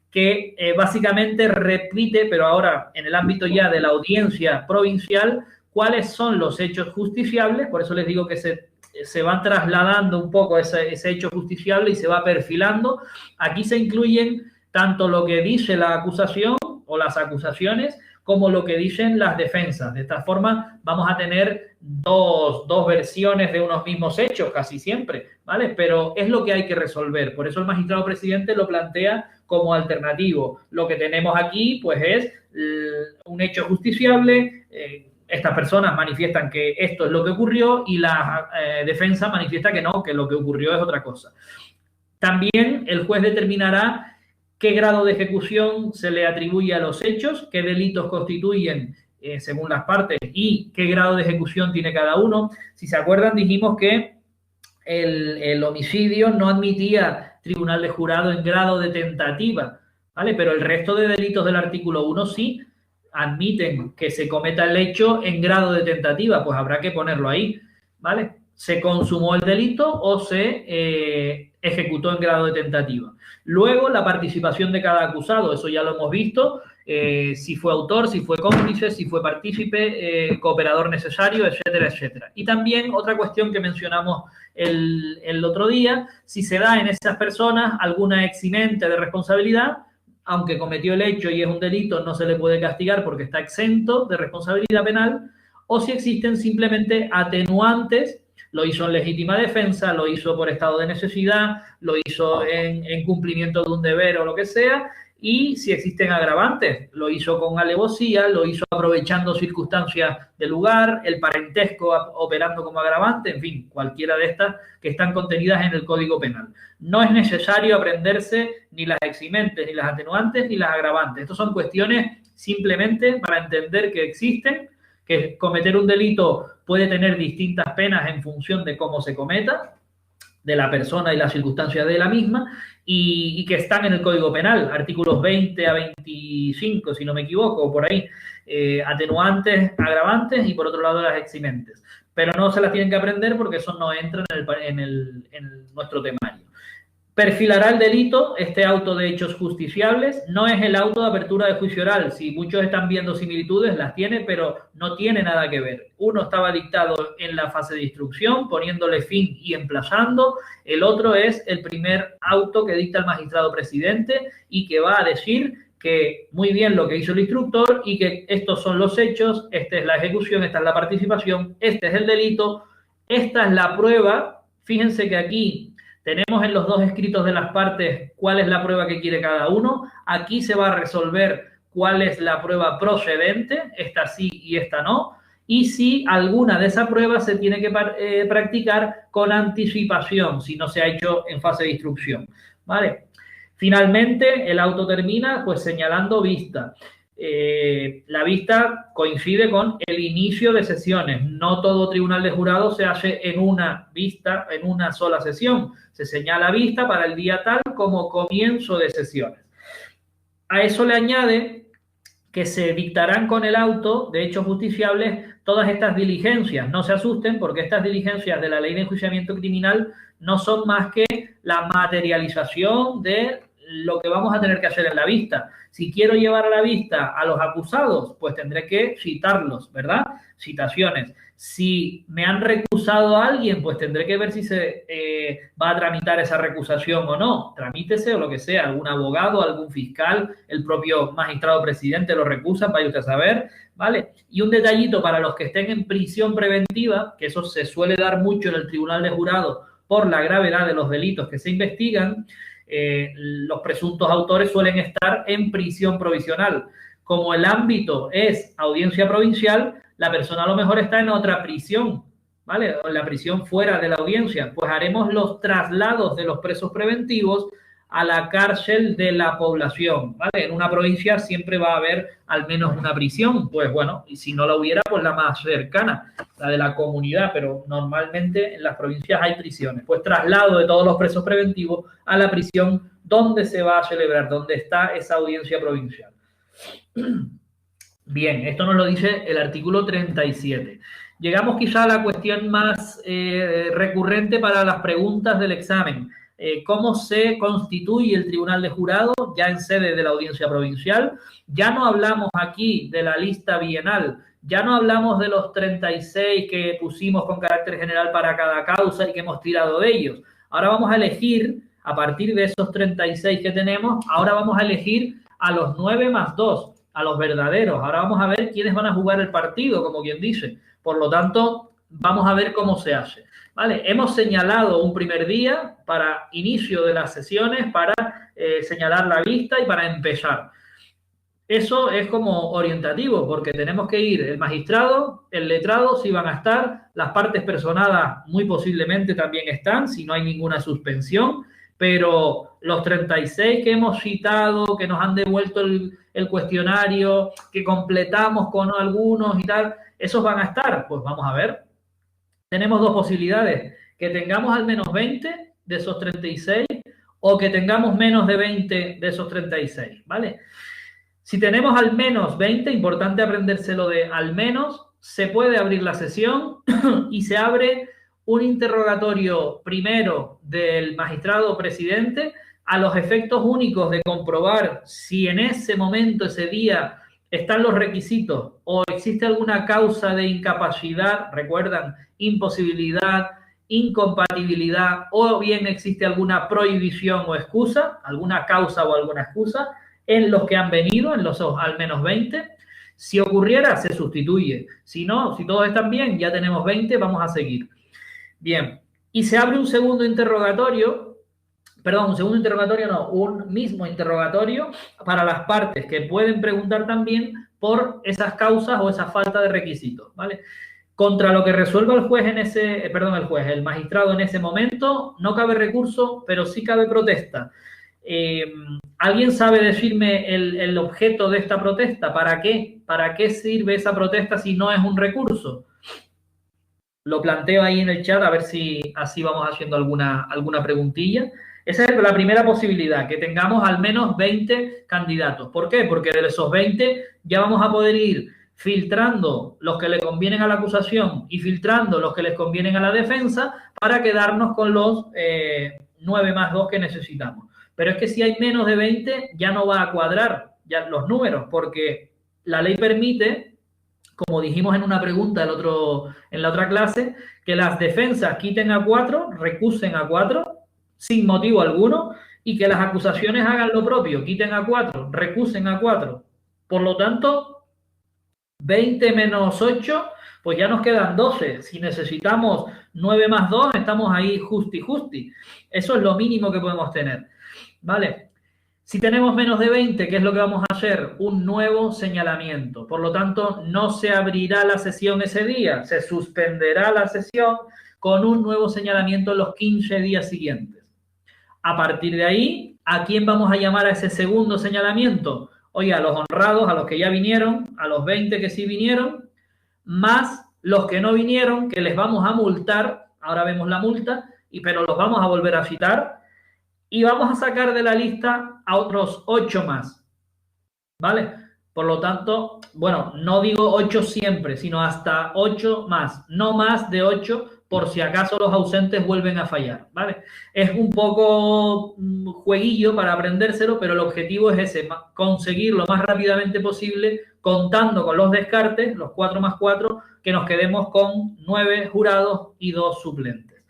que básicamente repite, pero ahora en el ámbito ya de la audiencia provincial, cuáles son los hechos justiciables. Por eso les digo que se va trasladando un poco ese hecho justiciable y se va perfilando. Aquí se incluyen tanto lo que dice la acusación o las acusaciones como lo que dicen las defensas. De esta forma vamos a tener dos versiones de unos mismos hechos casi siempre, ¿vale? Pero es lo que hay que resolver. Por eso el magistrado presidente lo plantea como alternativo. Lo que tenemos aquí, pues, es un hecho justiciable. Estas personas manifiestan que esto es lo que ocurrió y la defensa manifiesta que no, que lo que ocurrió es otra cosa. También el juez determinará qué grado de ejecución se le atribuye a los hechos, qué delitos constituyen según las partes y qué grado de ejecución tiene cada uno. Si se acuerdan, dijimos que el homicidio no admitía tribunal de jurado en grado de tentativa, ¿vale? Pero el resto de delitos del artículo 1 sí. admiten que se cometa el hecho en grado de tentativa, pues habrá que ponerlo ahí, ¿vale? ¿Se consumó el delito o se ejecutó en grado de tentativa? Luego, la participación de cada acusado, eso ya lo hemos visto, si fue autor, si fue cómplice, si fue partícipe, cooperador necesario, etcétera, etcétera. Y también otra cuestión que mencionamos el otro día, si se da en esas personas alguna eximente de responsabilidad, aunque cometió el hecho y es un delito, no se le puede castigar porque está exento de responsabilidad penal, o si existen simplemente atenuantes. Lo hizo en legítima defensa, lo hizo por estado de necesidad, lo hizo en cumplimiento de un deber o lo que sea, y si existen agravantes, lo hizo con alevosía, lo hizo aprovechando circunstancias del lugar, el parentesco operando como agravante, en fin, cualquiera de estas que están contenidas en el Código Penal. No es necesario aprenderse ni las eximentes, ni las atenuantes, ni las agravantes. Estas son cuestiones simplemente para entender que existen, que cometer un delito puede tener distintas penas en función de cómo se cometa, de la persona y las circunstancias de la misma, y que están en el Código Penal, artículos 20 a 25, si no me equivoco, o por ahí, atenuantes, agravantes y por otro lado las eximentes. Pero no se las tienen que aprender porque eso no entra en nuestro temario. Perfilará el delito este auto de hechos justiciables, no es el auto de apertura de juicio oral. Si muchos están viendo similitudes, las tiene, pero no tiene nada que ver. Uno estaba dictado en la fase de instrucción, poniéndole fin y emplazando. El otro es el primer auto que dicta el magistrado presidente y que va a decir que muy bien lo que hizo el instructor y que estos son los hechos, esta es la ejecución, esta es la participación, este es el delito, esta es la prueba. Fíjense que aquí tenemos en los dos escritos de las partes cuál es la prueba que quiere cada uno. Aquí se va a resolver cuál es la prueba procedente, esta sí y esta no, y si alguna de esas pruebas se tiene que practicar con anticipación, si no se ha hecho en fase de instrucción, ¿vale? Finalmente, el auto termina pues señalando vista. La vista coincide con el inicio de sesiones. No todo tribunal de jurado se hace en una vista, en una sola sesión. Se señala vista para el día tal como comienzo de sesiones. A eso le añade que se dictarán con el auto de hechos justiciables todas estas diligencias. No se asusten porque estas diligencias de la Ley de Enjuiciamiento Criminal no son más que la materialización de lo que vamos a tener que hacer en la vista. Si quiero llevar a la vista a los acusados, pues tendré que citarlos, ¿verdad? Citaciones. Si me han recusado a alguien, pues tendré que ver si se va a tramitar esa recusación o no. Tramítese o lo que sea, algún abogado, algún fiscal, el propio magistrado presidente lo recusa, vaya usted a saber, ¿vale? Y un detallito para los que estén en prisión preventiva, que eso se suele dar mucho en el tribunal de jurado por la gravedad de los delitos que se investigan. Los presuntos autores suelen estar en prisión provisional. Como el ámbito es audiencia provincial, la persona a lo mejor está en otra prisión, ¿vale? O en la prisión fuera de la audiencia. Pues haremos los traslados de los presos preventivos a la cárcel de la población, ¿vale? En una provincia siempre va a haber al menos una prisión, pues bueno, y si no la hubiera, pues la más cercana, la de la comunidad, pero normalmente en las provincias hay prisiones. Pues traslado de todos los presos preventivos a la prisión donde se va a celebrar, donde está esa audiencia provincial. Bien, esto nos lo dice el artículo 37. Llegamos quizá a la cuestión más recurrente para las preguntas del examen. ¿Cómo se constituye el tribunal de jurado ya en sede de la audiencia provincial? Ya no hablamos aquí de la lista bienal, ya no hablamos de los 36 que pusimos con carácter general para cada causa y que hemos tirado de ellos. Ahora vamos a elegir, a partir de esos 36 que tenemos, ahora vamos a elegir a los 9 más 2, a los verdaderos. Ahora vamos a ver quiénes van a jugar el partido, como quien dice. Por lo tanto, vamos a ver cómo se hace. ¿Vale? Hemos señalado un primer día para inicio de las sesiones, para señalar la vista y para empezar. Eso es como orientativo, porque tenemos que ir el magistrado, el letrado, si van a estar, las partes personadas muy posiblemente también están, si no hay ninguna suspensión, pero los 36 que hemos citado, que nos han devuelto el cuestionario, que completamos con algunos y tal, esos van a estar. Pues vamos a ver. Tenemos dos posibilidades, que tengamos al menos 20 de esos 36 o que tengamos menos de 20 de esos 36, ¿vale? Si tenemos al menos 20, importante aprendérselo de al menos, se puede abrir la sesión y se abre un interrogatorio primero del magistrado presidente a los efectos únicos de comprobar si en ese momento, ese día, están los requisitos o existe alguna causa de incapacidad, recuerdan, imposibilidad, incompatibilidad, o bien existe alguna prohibición o excusa, alguna causa o alguna excusa, en los que han venido, en los al menos 20. Si ocurriera, se sustituye. Si no, si todos están bien, ya tenemos 20, vamos a seguir. Bien, y se abre un segundo interrogatorio, un mismo interrogatorio para las partes que pueden preguntar también por esas causas o esa falta de requisitos, ¿vale? Contra lo que resuelva el juez el magistrado en ese momento, no cabe recurso, pero sí cabe protesta. ¿Alguien sabe decirme el objeto de esta protesta? ¿Para qué? ¿Para qué sirve esa protesta si no es un recurso? Lo planteo ahí en el chat a ver si así vamos haciendo alguna preguntilla. Esa es la primera posibilidad, que tengamos al menos 20 candidatos. ¿Por qué? Porque de esos 20 ya vamos a poder ir filtrando los que le convienen a la acusación y filtrando los que les convienen a la defensa para quedarnos con los 9 más 2 que necesitamos. Pero es que si hay menos de 20 ya no va a cuadrar ya los números, porque la ley permite, como dijimos en una pregunta en la otra clase, que las defensas quiten a 4, recusen a 4, sin motivo alguno, y que las acusaciones hagan lo propio, quiten a 4, recusen a 4. Por lo tanto, 20 menos 8, pues ya nos quedan 12. Si necesitamos 9 más 2, estamos ahí justi. Eso es lo mínimo que podemos tener, ¿vale? Si tenemos menos de 20, ¿qué es lo que vamos a hacer? Un nuevo señalamiento. Por lo tanto, no se abrirá la sesión ese día, se suspenderá la sesión con un nuevo señalamiento en los 15 días siguientes. A partir de ahí, ¿a quién vamos a llamar a ese segundo señalamiento? Oye, a los honrados, a los que ya vinieron, a los 20 que sí vinieron, más los que no vinieron, que les vamos a multar, ahora vemos la multa, pero los vamos a volver a citar, y vamos a sacar de la lista a otros 8 más, ¿vale? Por lo tanto, bueno, no digo 8 siempre, sino hasta 8 más, no más de 8, por si acaso los ausentes vuelven a fallar, ¿vale? Es un poco jueguillo para aprendérselo, pero el objetivo es ese, conseguir lo más rápidamente posible, contando con los descartes, los 4 más 4, que nos quedemos con 9 jurados y 2 suplentes.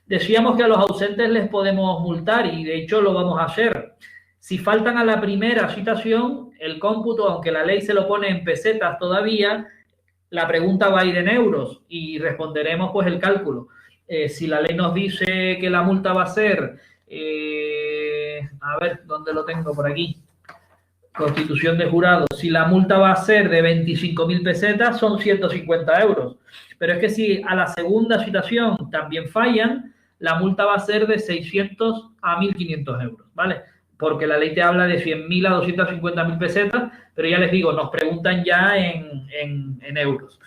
Decíamos que a los ausentes les podemos multar y de hecho lo vamos a hacer. Si faltan a la primera citación, el cómputo, aunque la ley se lo pone en pesetas todavía, la pregunta va a ir en euros y responderemos pues el cálculo. Si la ley nos dice que la multa va a ser, a ver, ¿dónde lo tengo? Por aquí. Constitución de jurados. Si la multa va a ser de 25.000 pesetas, son 150 euros. Pero es que si a la segunda citación también fallan, la multa va a ser de 600 a 1.500 euros, ¿vale? Porque la ley te habla de 100.000 a 250.000 pesetas, pero ya les digo, nos preguntan ya en euros.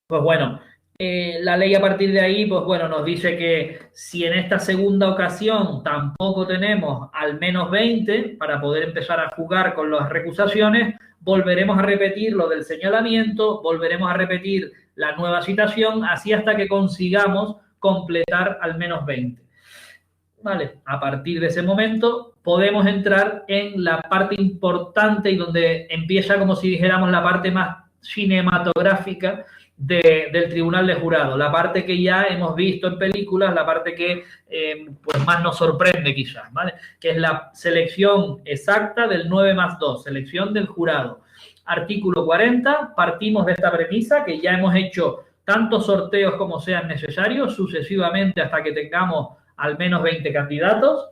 Pues bueno, la ley a partir de ahí, pues bueno, nos dice que si en esta segunda ocasión tampoco tenemos al menos 20 para poder empezar a jugar con las recusaciones, volveremos a repetir lo del señalamiento, volveremos a repetir la nueva citación, así hasta que consigamos completar al menos 20. Vale, a partir de ese momento podemos entrar en la parte importante y donde empieza, como si dijéramos, la parte más cinematográfica del tribunal de jurado, la parte que ya hemos visto en películas, la parte que pues más nos sorprende quizás, ¿vale? Que es la selección exacta del 9 más 2, selección del jurado. Artículo 40, partimos de esta premisa que ya hemos hecho tantos sorteos como sean necesarios, sucesivamente hasta que tengamos al menos 20 candidatos.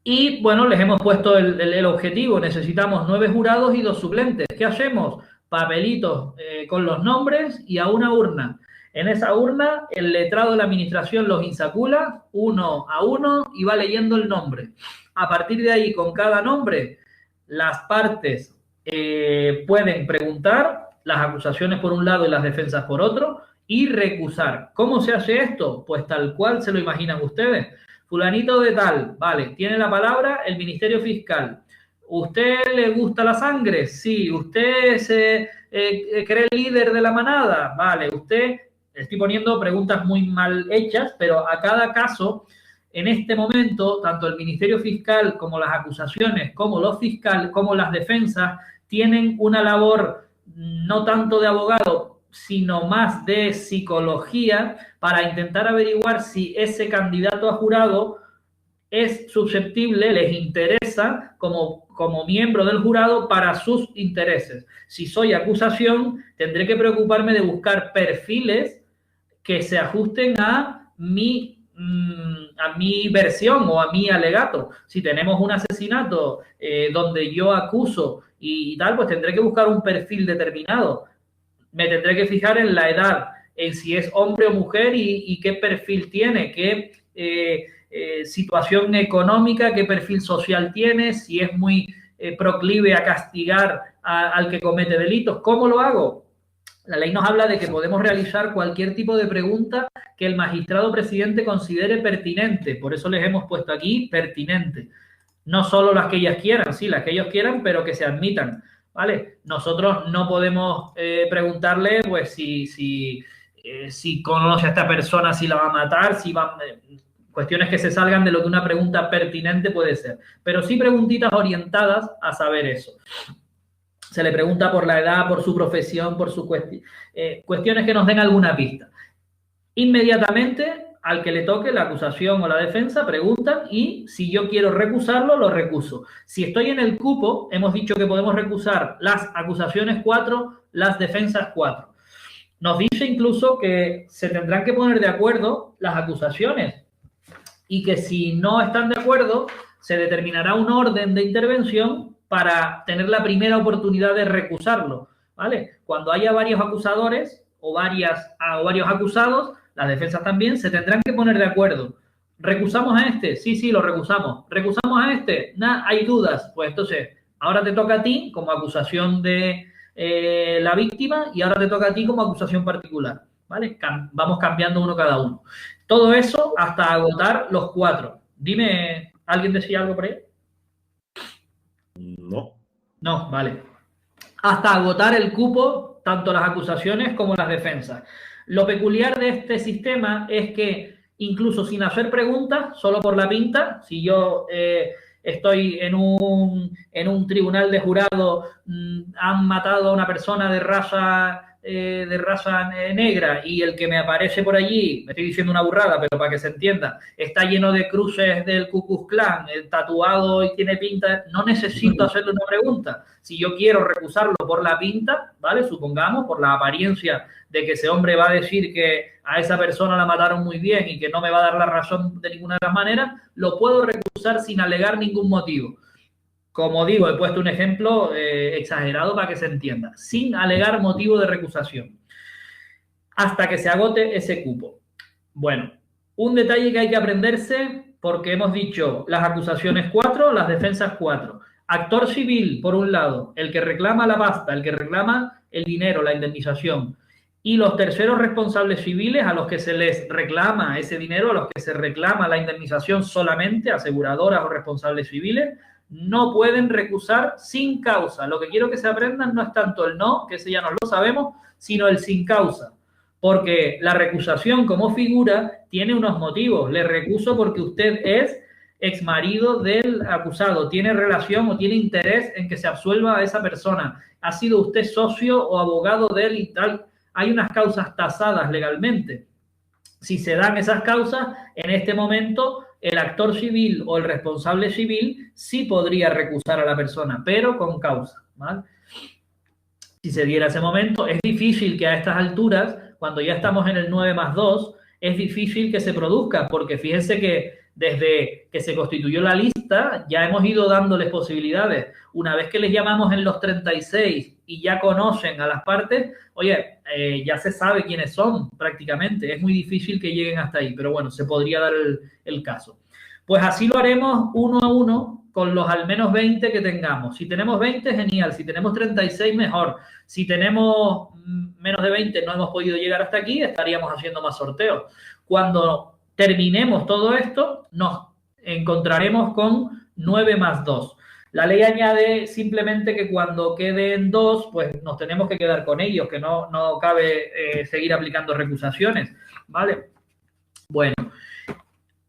Y, bueno, les hemos puesto el objetivo. Necesitamos 9 jurados y 2 suplentes. ¿Qué hacemos? Papelitos con los nombres y a una urna. En esa urna, el letrado de la administración los insacula uno a uno y va leyendo el nombre. A partir de ahí, con cada nombre, las partes pueden preguntar, las acusaciones por un lado y las defensas por otro, y recusar. ¿Cómo se hace esto? Pues tal cual se lo imaginan ustedes. Fulanito de tal, vale, tiene la palabra el Ministerio Fiscal. ¿Usted le gusta la sangre? Sí. ¿Usted se cree líder de la manada? Vale. ¿Usted? Estoy poniendo preguntas muy mal hechas, pero a cada caso, en este momento, tanto el Ministerio Fiscal como las acusaciones, como los fiscales, como las defensas, tienen una labor no tanto de abogado, sino más de psicología para intentar averiguar si ese candidato a jurado es susceptible, les interesa como miembro del jurado para sus intereses. Si soy acusación, tendré que preocuparme de buscar perfiles que se ajusten a mi versión o a mi alegato. Si tenemos un asesinato donde yo acuso y tal, pues tendré que buscar un perfil determinado. Me tendré que fijar en la edad, en si es hombre o mujer y qué perfil tiene, qué situación económica, qué perfil social tiene, si es muy proclive a castigar al que comete delitos. ¿Cómo lo hago? La ley nos habla de que podemos realizar cualquier tipo de pregunta que el magistrado presidente considere pertinente. Por eso les hemos puesto aquí pertinente. No solo las que ellas quieran, sí, las que ellos quieran, pero que se admitan, ¿vale? Nosotros no podemos preguntarle, pues, si conoce a esta persona, si la va a matar, si va... cuestiones que se salgan de lo que una pregunta pertinente puede ser. Pero sí preguntitas orientadas a saber eso. Se le pregunta por la edad, por su profesión, por su cuestiones que nos den alguna pista. Inmediatamente, al que le toque la acusación o la defensa, preguntan y si yo quiero recusarlo, lo recuso. Si estoy en el cupo, hemos dicho que podemos recusar las acusaciones 4, las defensas 4. Nos dice incluso que se tendrán que poner de acuerdo las acusaciones y que si no están de acuerdo, se determinará un orden de intervención para tener la primera oportunidad de recusarlo, ¿vale? Cuando haya varios acusadores o varios acusados, las defensas también se tendrán que poner de acuerdo. ¿Recusamos a este? Sí, lo recusamos. ¿Recusamos a este? Hay dudas. Pues entonces, ahora te toca a ti como acusación de la víctima y ahora te toca a ti como acusación particular, ¿vale? Vamos cambiando uno cada uno. Todo eso hasta agotar los 4. Dime, ¿alguien decía algo por ahí? No, vale. Hasta agotar el cupo, tanto las acusaciones como las defensas. Lo peculiar de este sistema es que incluso sin hacer preguntas, solo por la pinta, si yo estoy en un tribunal de jurado, han matado a una persona de raza negra y el que me aparece por allí, me estoy diciendo una burrada, pero para que se entienda, está lleno de cruces del Ku Klux Klan, tatuado y tiene pinta, no necesito hacerle una pregunta. Si yo quiero recusarlo por la pinta, ¿vale? Supongamos, por la apariencia de que ese hombre va a decir que a esa persona la mataron muy bien y que no me va a dar la razón de ninguna de las maneras, lo puedo recusar sin alegar ningún motivo. Como digo, he puesto un ejemplo exagerado para que se entienda, sin alegar motivo de recusación, hasta que se agote ese cupo. Bueno, un detalle que hay que aprenderse, porque hemos dicho las acusaciones 4, las defensas 4. Actor civil, por un lado, el que reclama la pasta, el que reclama el dinero, la indemnización, y los terceros responsables civiles a los que se les reclama ese dinero, a los que se reclama la indemnización solamente, aseguradoras o responsables civiles, no pueden recusar sin causa. Lo que quiero que se aprendan no es tanto el no, que ese ya nos lo sabemos, sino el sin causa. Porque la recusación como figura tiene unos motivos. Le recuso porque usted es exmarido del acusado, tiene relación o tiene interés en que se absuelva a esa persona. Ha sido usted socio o abogado de él y tal. Hay unas causas tasadas legalmente. Si se dan esas causas, en este momento el actor civil o el responsable civil sí podría recusar a la persona, pero con causa, ¿vale? Si se diera ese momento, es difícil que a estas alturas, cuando ya estamos en el 9+2, es difícil que se produzca, porque fíjense que desde que se constituyó la lista ya hemos ido dándoles posibilidades. Una vez que les llamamos en los 36 y ya conocen a las partes, oye, ya se sabe quiénes son prácticamente. Es muy difícil que lleguen hasta ahí, pero bueno, se podría dar el caso. Pues así lo haremos uno a uno con los al menos 20 que tengamos. Si tenemos 20, genial. Si tenemos 36, mejor. Si tenemos menos de 20, no hemos podido llegar hasta aquí, estaríamos haciendo más sorteos. Cuando terminemos todo esto, nos encontraremos con 9+2. La ley añade simplemente que cuando queden 2, pues nos tenemos que quedar con ellos, que no cabe seguir aplicando recusaciones, ¿vale? Bueno,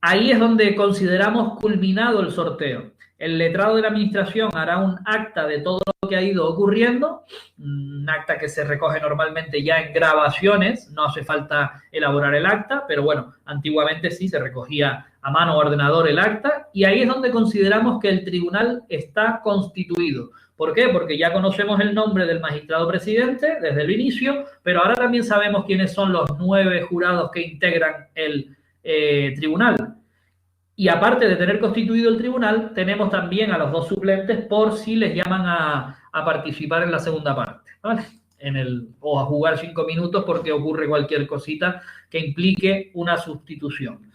ahí es donde consideramos culminado el sorteo. El letrado de la administración hará un acta de todo lo que ha ido ocurriendo, un acta que se recoge normalmente ya en grabaciones, no hace falta elaborar el acta, pero bueno, antiguamente sí se recogía a mano o ordenador el acta, y ahí es donde consideramos que el tribunal está constituido. ¿Por qué? Porque ya conocemos el nombre del magistrado presidente desde el inicio, pero ahora también sabemos quiénes son los 9 jurados que integran el tribunal. Y aparte de tener constituido el tribunal, tenemos también a los 2 suplentes por si les llaman a participar en la segunda parte, ¿vale? O a jugar 5 minutos porque ocurre cualquier cosita que implique una sustitución.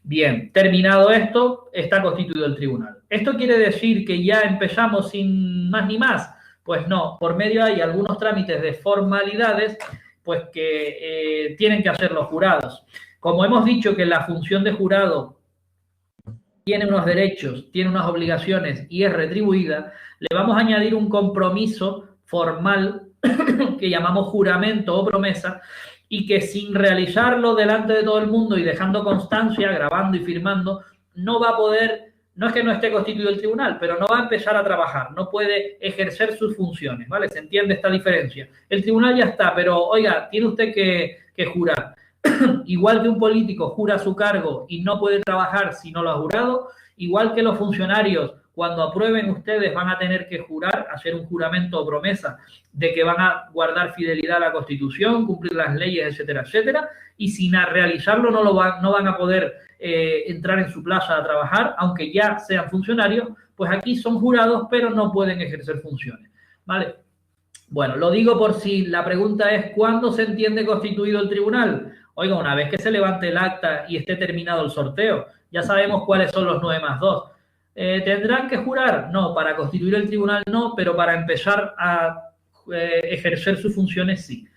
Bien, terminado esto, está constituido el tribunal. ¿Esto quiere decir que ya empezamos sin más ni más? Pues no, por medio hay algunos trámites de formalidades pues que tienen que hacer los jurados. Como hemos dicho que la función de jurado tiene unos derechos, tiene unas obligaciones y es retribuida, le vamos a añadir un compromiso formal que llamamos juramento o promesa, y que sin realizarlo delante de todo el mundo y dejando constancia, grabando y firmando, no va a poder, no es que no esté constituido el tribunal, pero no va a empezar a trabajar, no puede ejercer sus funciones, ¿vale? ¿Se entiende esta diferencia? El tribunal ya está, pero oiga, tiene usted que jurar. Igual que un político jura su cargo y no puede trabajar si no lo ha jurado, igual que los funcionarios, cuando aprueben ustedes van a tener que jurar, hacer un juramento o promesa de que van a guardar fidelidad a la Constitución, cumplir las leyes, etcétera, etcétera, y sin realizarlo no van a poder entrar en su plaza a trabajar, aunque ya sean funcionarios, pues aquí son jurados, pero no pueden ejercer funciones, ¿vale? Bueno, lo digo por si la pregunta es ¿cuándo se entiende constituido el tribunal? Oiga, una vez que se levante el acta y esté terminado el sorteo, ya sabemos cuáles son los 9 más 2. ¿Tendrán que jurar? No, para constituir el tribunal no, pero para empezar a ejercer sus funciones sí.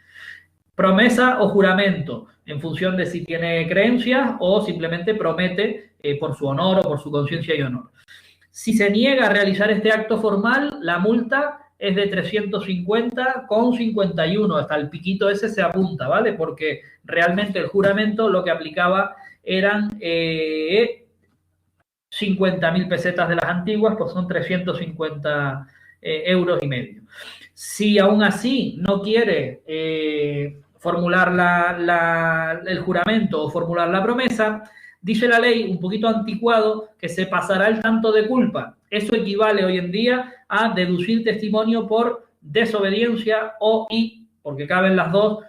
Promesa o juramento, en función de si tiene creencias o simplemente promete por su honor o por su conciencia y honor. Si se niega a realizar este acto formal, la multa es de 350,51, hasta el piquito ese se apunta, ¿vale? Porque realmente el juramento lo que aplicaba eran 50.000 pesetas de las antiguas, pues son 350 euros y medio. Si aún así no quiere formular el juramento o formular la promesa, dice la ley, un poquito anticuado, que se pasará el tanto de culpa. Eso equivale hoy en día a deducir testimonio por desobediencia y, porque caben las dos,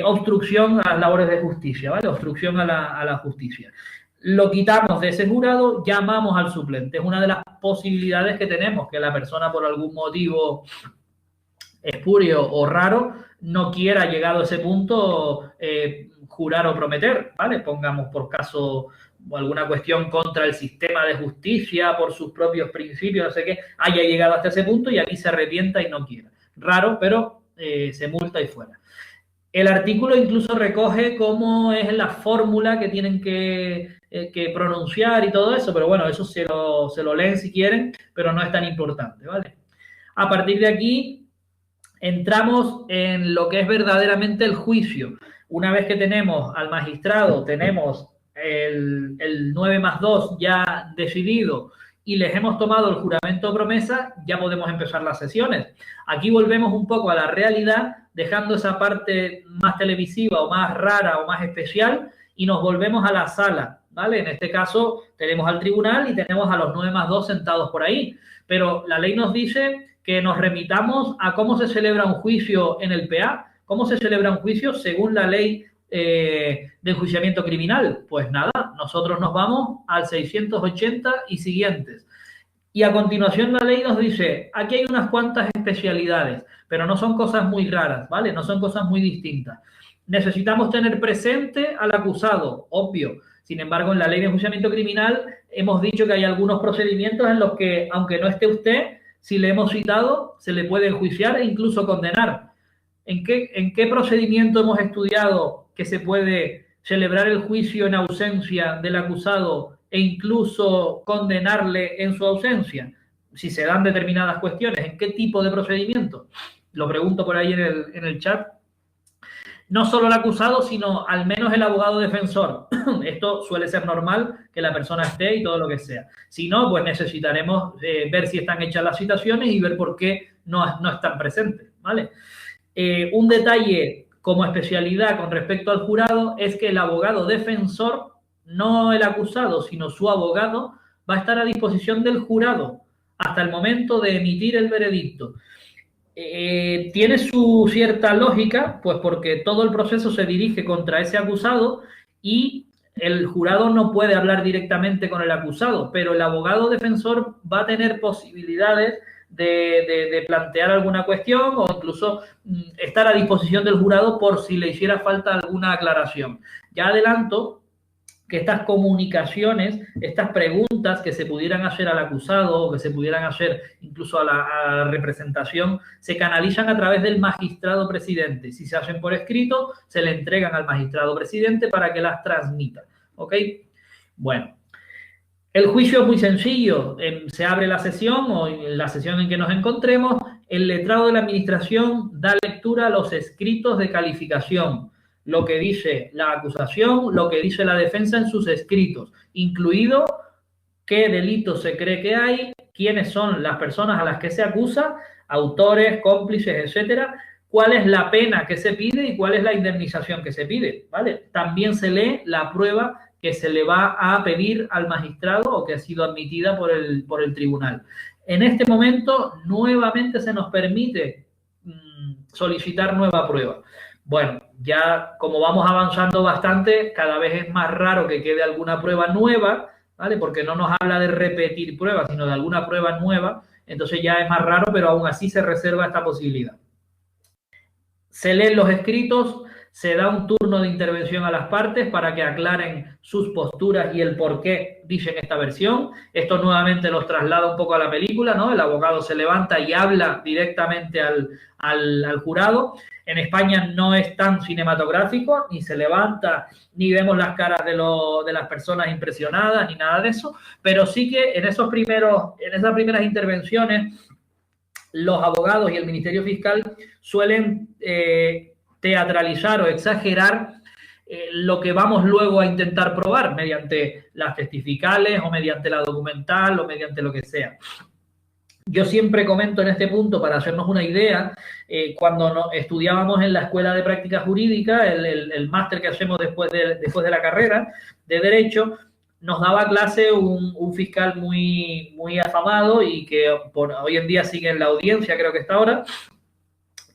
obstrucción a las labores de justicia, ¿vale? Obstrucción a la justicia. Lo quitamos de ese jurado, llamamos al suplente. Es una de las posibilidades que tenemos, que la persona por algún motivo espurio o raro no quiera, llegado a ese punto, jurar o prometer, ¿vale? Pongamos por caso alguna cuestión contra el sistema de justicia, por sus propios principios, no sé qué, haya llegado hasta ese punto y aquí se arrepienta y no quiera. Raro, pero se multa y fuera. El artículo incluso recoge cómo es la fórmula que tienen que pronunciar y todo eso, pero bueno, eso se lo leen si quieren, pero no es tan importante, ¿vale? A partir de aquí entramos en lo que es verdaderamente el juicio. Una vez que tenemos al magistrado, tenemos el 9 más 2 ya decidido y les hemos tomado el juramento o promesa, ya podemos empezar las sesiones. Aquí volvemos un poco a la realidad, dejando esa parte más televisiva o más rara o más especial y nos volvemos a la sala, ¿vale? En este caso tenemos al tribunal y tenemos a los 9 más 2 sentados por ahí, pero la ley nos dice que nos remitamos a cómo se celebra un juicio en el PA. ¿Cómo se celebra un juicio según la ley de enjuiciamiento criminal? Pues nada, nosotros nos vamos al 680 y siguientes. Y a continuación la ley nos dice, aquí hay unas cuantas especialidades, pero no son cosas muy raras, ¿vale? No son cosas muy distintas. Necesitamos tener presente al acusado, obvio. Sin embargo, en la ley de enjuiciamiento criminal hemos dicho que hay algunos procedimientos en los que, aunque no esté usted, si le hemos citado, se le puede enjuiciar e incluso condenar. ¿En qué procedimiento hemos estudiado que se puede celebrar el juicio en ausencia del acusado e incluso condenarle en su ausencia? si se dan determinadas cuestiones, ¿en qué tipo de procedimiento? Lo pregunto por ahí en el chat. No solo el acusado, sino al menos el abogado defensor. Esto suele ser normal, que la persona esté y todo lo que sea. Si no, pues necesitaremos ver si están hechas las citaciones y ver por qué no están presentes, ¿vale? Un detalle como especialidad con respecto al jurado es que el abogado defensor, no el acusado, sino su abogado, va a estar a disposición del jurado hasta el momento de emitir el veredicto. Tiene su cierta lógica, pues porque todo el proceso se dirige contra ese acusado y el jurado no puede hablar directamente con el acusado, pero el abogado defensor va a tener posibilidades de plantear alguna cuestión o incluso estar a disposición del jurado por si le hiciera falta alguna aclaración. Ya adelanto que estas comunicaciones, estas preguntas que se pudieran hacer al acusado o que se pudieran hacer incluso a la representación, se canalizan a través del magistrado presidente. Si se hacen por escrito, se le entregan al magistrado presidente para que las transmita. ¿Ok? Bueno, el juicio es muy sencillo. Se abre la sesión o en la sesión en que nos encontremos, el letrado de la administración da lectura a los escritos de calificación, lo que dice la acusación, lo que dice la defensa en sus escritos, incluido qué delito se cree que hay, quiénes son las personas a las que se acusa, autores, cómplices, etcétera, cuál es la pena que se pide y cuál es la indemnización que se pide, ¿vale? También se lee la prueba que se le va a pedir al magistrado o que ha sido admitida por el tribunal. En este momento, nuevamente se nos permite solicitar nueva prueba. Bueno, ya como vamos avanzando bastante, cada vez es más raro que quede alguna prueba nueva, ¿vale? Porque no nos habla de repetir pruebas, sino de alguna prueba nueva. Entonces ya es más raro, pero aún así se reserva esta posibilidad. Se leen los escritos, se da un turno de intervención a las partes para que aclaren sus posturas y el por qué dicen esta versión. Esto nuevamente los traslada un poco a la película, ¿no? El abogado se levanta y habla directamente al jurado. En España no es tan cinematográfico, ni se levanta, ni vemos las caras de las personas impresionadas, ni nada de eso, pero sí que en esas primeras intervenciones, los abogados y el Ministerio Fiscal suelen teatralizar o exagerar lo que vamos luego a intentar probar mediante las testificales o mediante la documental o mediante lo que sea. Yo siempre comento en este punto, para hacernos una idea, cuando estudiábamos en la Escuela de Práctica Jurídica, el máster que hacemos después de la carrera de Derecho, nos daba clase un fiscal muy, muy afamado y que hoy en día sigue en la audiencia, creo que está ahora,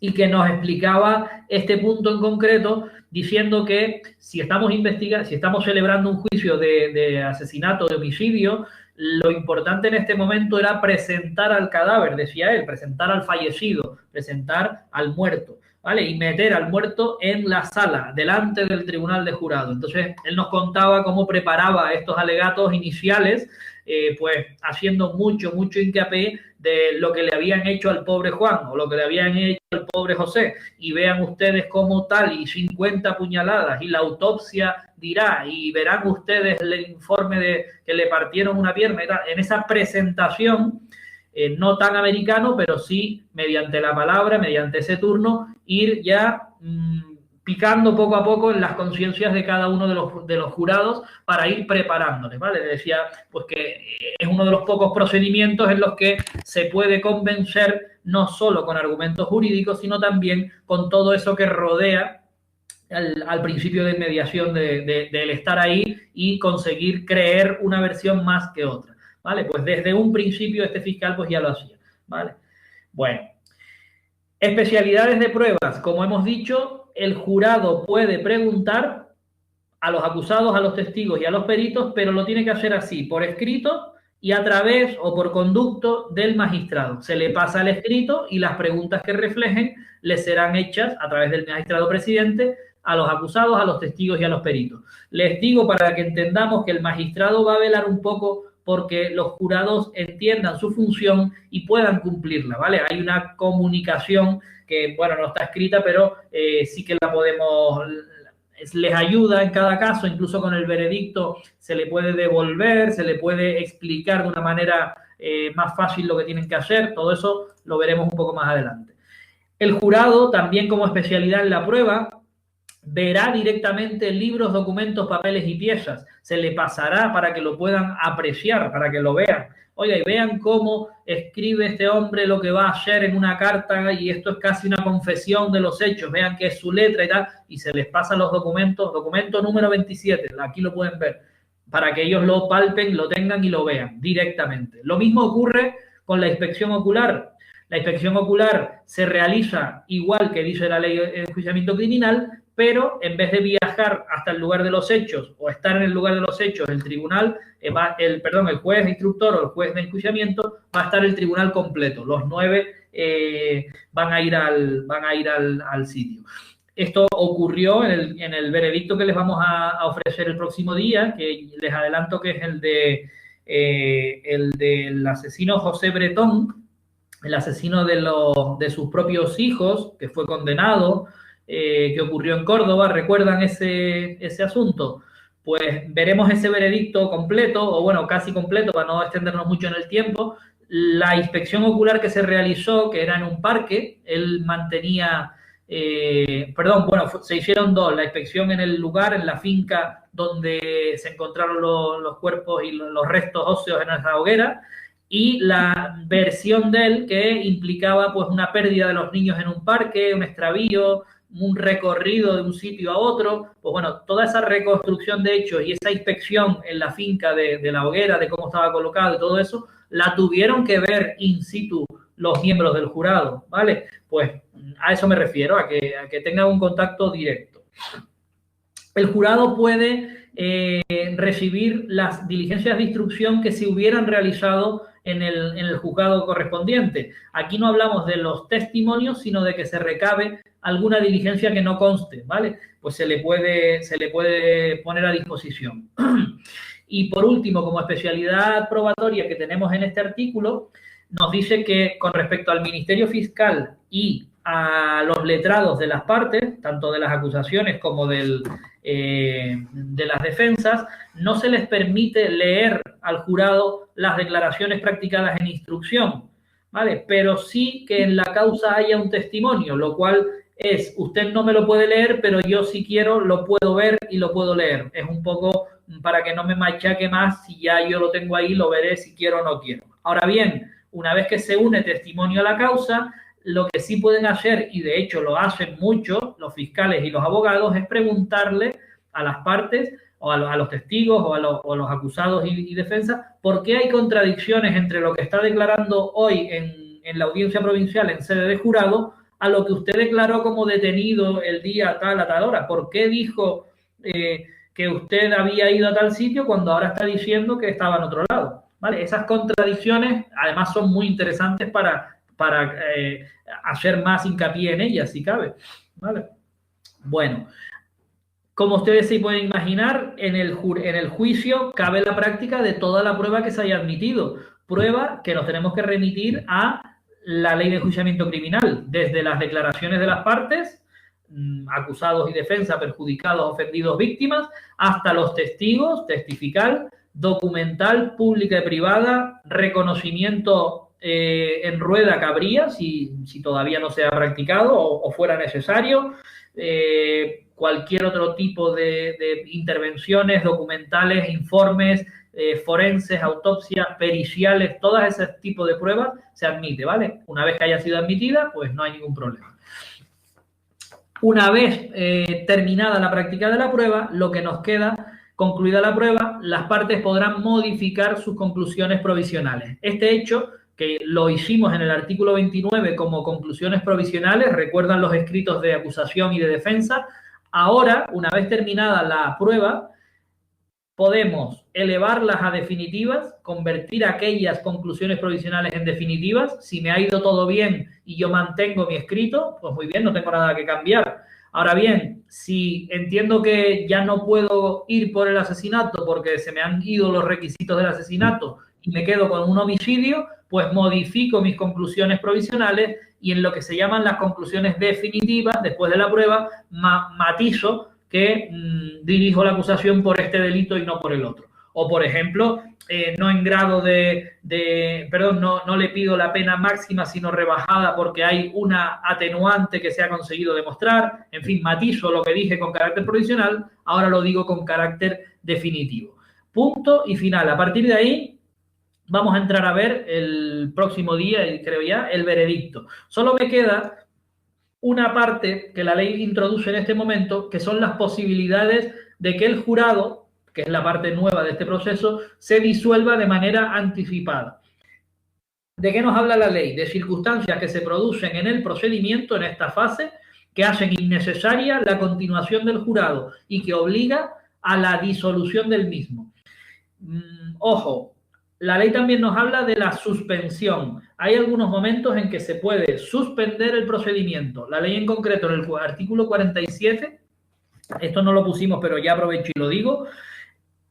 y que nos explicaba este punto en concreto, diciendo que si estamos celebrando un juicio de asesinato, de homicidio, lo importante en este momento era presentar al cadáver, decía él, presentar al fallecido, presentar al muerto, ¿vale? Y meter al muerto en la sala, delante del tribunal de jurado. Entonces, él nos contaba cómo preparaba estos alegatos iniciales, pues haciendo mucho hincapié de lo que le habían hecho al pobre Juan o lo que le habían hecho al pobre José. Y vean ustedes cómo tal y 50 puñaladas y la autopsia dirá y verán ustedes el informe de que le partieron una pierna y tal. En esa presentación, no tan americano, pero sí mediante la palabra, mediante ese turno, ir ya picando poco a poco en las conciencias de cada uno de los jurados para ir preparándoles, ¿vale? Decía, pues que es uno de los pocos procedimientos en los que se puede convencer no solo con argumentos jurídicos, sino también con todo eso que rodea al principio de mediación del estar ahí y conseguir creer una versión más que otra, ¿vale? Pues desde un principio este fiscal pues ya lo hacía, ¿vale? Bueno, especialidades de pruebas, como hemos dicho, el jurado puede preguntar a los acusados, a los testigos y a los peritos, pero lo tiene que hacer así, por escrito y a través o por conducto del magistrado. Se le pasa el escrito y las preguntas que reflejen le serán hechas a través del magistrado presidente a los acusados, a los testigos y a los peritos. Les digo para que entendamos que el magistrado va a velar un poco porque los jurados entiendan su función y puedan cumplirla, ¿vale? Hay una comunicación que, bueno, no está escrita, pero sí que la podemos, les ayuda en cada caso, incluso con el veredicto se le puede devolver, se le puede explicar de una manera más fácil lo que tienen que hacer. Todo eso lo veremos un poco más adelante. El jurado, también como especialidad en la prueba, verá directamente libros, documentos, papeles y piezas. Se le pasará para que lo puedan apreciar, para que lo vean. Oiga, y vean cómo escribe este hombre lo que va a hacer en una carta, y esto es casi una confesión de los hechos. Vean que es su letra y tal, y se les pasan los documentos, documento número 27, aquí lo pueden ver, para que ellos lo palpen, lo tengan y lo vean directamente. Lo mismo ocurre con la inspección ocular. La inspección ocular se realiza igual que dice la ley de enjuiciamiento criminal, pero en vez de viajar hasta el lugar de los hechos o estar en el lugar de los hechos, el tribunal, el juez instructor o el juez de enjuiciamiento, va a estar el tribunal completo. Los 9 van a ir al sitio. Esto ocurrió en el veredicto que les vamos a ofrecer el próximo día, que les adelanto que es el del asesino José Bretón, el asesino de sus propios hijos, que fue condenado, que ocurrió en Córdoba. ¿Recuerdan ese asunto? Pues veremos ese veredicto completo, o bueno, casi completo, para no extendernos mucho en el tiempo. La inspección ocular que se realizó, que era en un parque, él mantenía... se hicieron 2, la inspección en el lugar, en la finca donde se encontraron los cuerpos y los restos óseos en esa hoguera, y la versión de él que implicaba pues una pérdida de los niños en un parque, un extravío, un recorrido de un sitio a otro. Pues bueno, toda esa reconstrucción de hechos y esa inspección en la finca de la hoguera, de cómo estaba colocado y todo eso, la tuvieron que ver in situ los miembros del jurado, ¿vale? Pues a eso me refiero, a que tengan un contacto directo. El jurado puede recibir las diligencias de instrucción que se hubieran realizado en el juzgado correspondiente. Aquí no hablamos de los testimonios, sino de que se recabe alguna diligencia que no conste, ¿vale? Pues se le puede poner a disposición. Y por último, como especialidad probatoria que tenemos en este artículo, nos dice que con respecto al Ministerio Fiscal y a los letrados de las partes, tanto de las acusaciones como de las defensas, no se les permite leer al jurado las declaraciones practicadas en instrucción, ¿vale? Pero sí que en la causa haya un testimonio, lo cual es, usted no me lo puede leer, pero yo si quiero lo puedo ver y lo puedo leer. Es un poco para que no me machaque más, si ya yo lo tengo ahí, lo veré si quiero o no quiero. Ahora bien, una vez que se une testimonio a la causa, lo que sí pueden hacer, y de hecho lo hacen mucho los fiscales y los abogados, es preguntarle a las partes o a los testigos o a los acusados y defensa por qué hay contradicciones entre lo que está declarando hoy en la audiencia provincial en sede de jurado a lo que usted declaró como detenido el día tal a tal hora. ¿Por qué dijo que usted había ido a tal sitio cuando ahora está diciendo que estaba en otro lado? ¿Vale? Esas contradicciones además son muy interesantes para hacer más hincapié en ellas, si cabe, ¿vale? Bueno, como ustedes se pueden imaginar, en el juicio cabe la práctica de toda la prueba que se haya admitido, prueba que nos tenemos que remitir a la ley de enjuiciamiento criminal, desde las declaraciones de las partes, acusados y defensa, perjudicados, ofendidos, víctimas, hasta los testigos, testificar, documental, pública y privada, reconocimiento en rueda que habría, si todavía no se ha practicado o fuera necesario, cualquier otro tipo de intervenciones documentales, informes, forenses, autopsias, periciales, todo ese tipo de pruebas se admite, ¿vale? Una vez que haya sido admitida, pues no hay ningún problema. Una vez terminada la práctica de la prueba, lo que nos queda, concluida la prueba, las partes podrán modificar sus conclusiones provisionales. Este hecho, que lo hicimos en el artículo 29 como conclusiones provisionales, recuerdan los escritos de acusación y de defensa. Ahora, una vez terminada la prueba, podemos elevarlas a definitivas, convertir aquellas conclusiones provisionales en definitivas. Si me ha ido todo bien y yo mantengo mi escrito, pues muy bien, no tengo nada que cambiar. Ahora bien, si entiendo que ya no puedo ir por el asesinato porque se me han ido los requisitos del asesinato y me quedo con un homicidio, pues modifico mis conclusiones provisionales y en lo que se llaman las conclusiones definitivas, después de la prueba, matizo que dirijo la acusación por este delito y no por el otro. O, por ejemplo, no en grado no le pido la pena máxima, sino rebajada porque hay una atenuante que se ha conseguido demostrar. En fin, matizo lo que dije con carácter provisional, ahora lo digo con carácter definitivo. Punto y final. A partir de ahí, vamos a entrar a ver el próximo día, creo ya, el veredicto. Solo me queda una parte que la ley introduce en este momento, que son las posibilidades de que el jurado, que es la parte nueva de este proceso, se disuelva de manera anticipada. ¿De qué nos habla la ley? De circunstancias que se producen en el procedimiento, en esta fase, que hacen innecesaria la continuación del jurado y que obliga a la disolución del mismo. Ojo, la ley también nos habla de la suspensión. Hay algunos momentos en que se puede suspender el procedimiento. La ley en concreto, en el artículo 47, esto no lo pusimos, pero ya aprovecho y lo digo,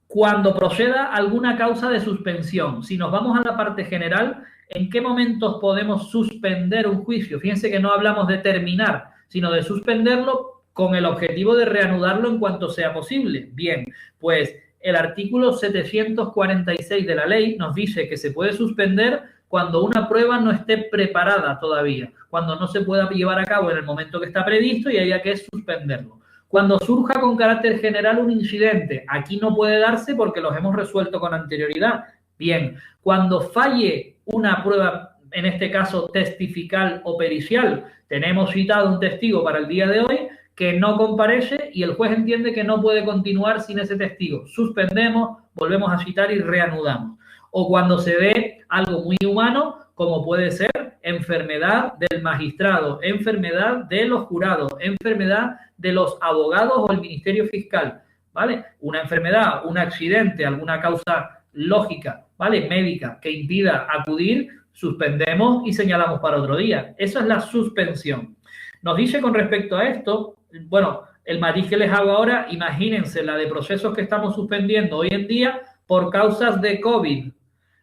cuando proceda alguna causa de suspensión. Si nos vamos a la parte general, ¿en qué momentos podemos suspender un juicio? Fíjense que no hablamos de terminar, sino de suspenderlo con el objetivo de reanudarlo en cuanto sea posible. Bien, pues el artículo 746 de la ley nos dice que se puede suspender cuando una prueba no esté preparada todavía, cuando no se pueda llevar a cabo en el momento que está previsto y haya que suspenderlo. Cuando surja con carácter general un incidente, aquí no puede darse porque los hemos resuelto con anterioridad. Bien, cuando falle una prueba, en este caso testifical o pericial, tenemos citado un testigo para el día de hoy que no comparece y el juez entiende que no puede continuar sin ese testigo. Suspendemos, volvemos a citar y reanudamos. O cuando se ve algo muy humano, como puede ser enfermedad del magistrado, enfermedad de los jurados, enfermedad de los abogados o el Ministerio Fiscal, ¿vale? Una enfermedad, un accidente, alguna causa lógica, ¿vale? Médica, que impida acudir, suspendemos y señalamos para otro día. Esa es la suspensión. Nos dice con respecto a esto, bueno, el matiz que les hago ahora, imagínense la de procesos que estamos suspendiendo hoy en día por causas de COVID,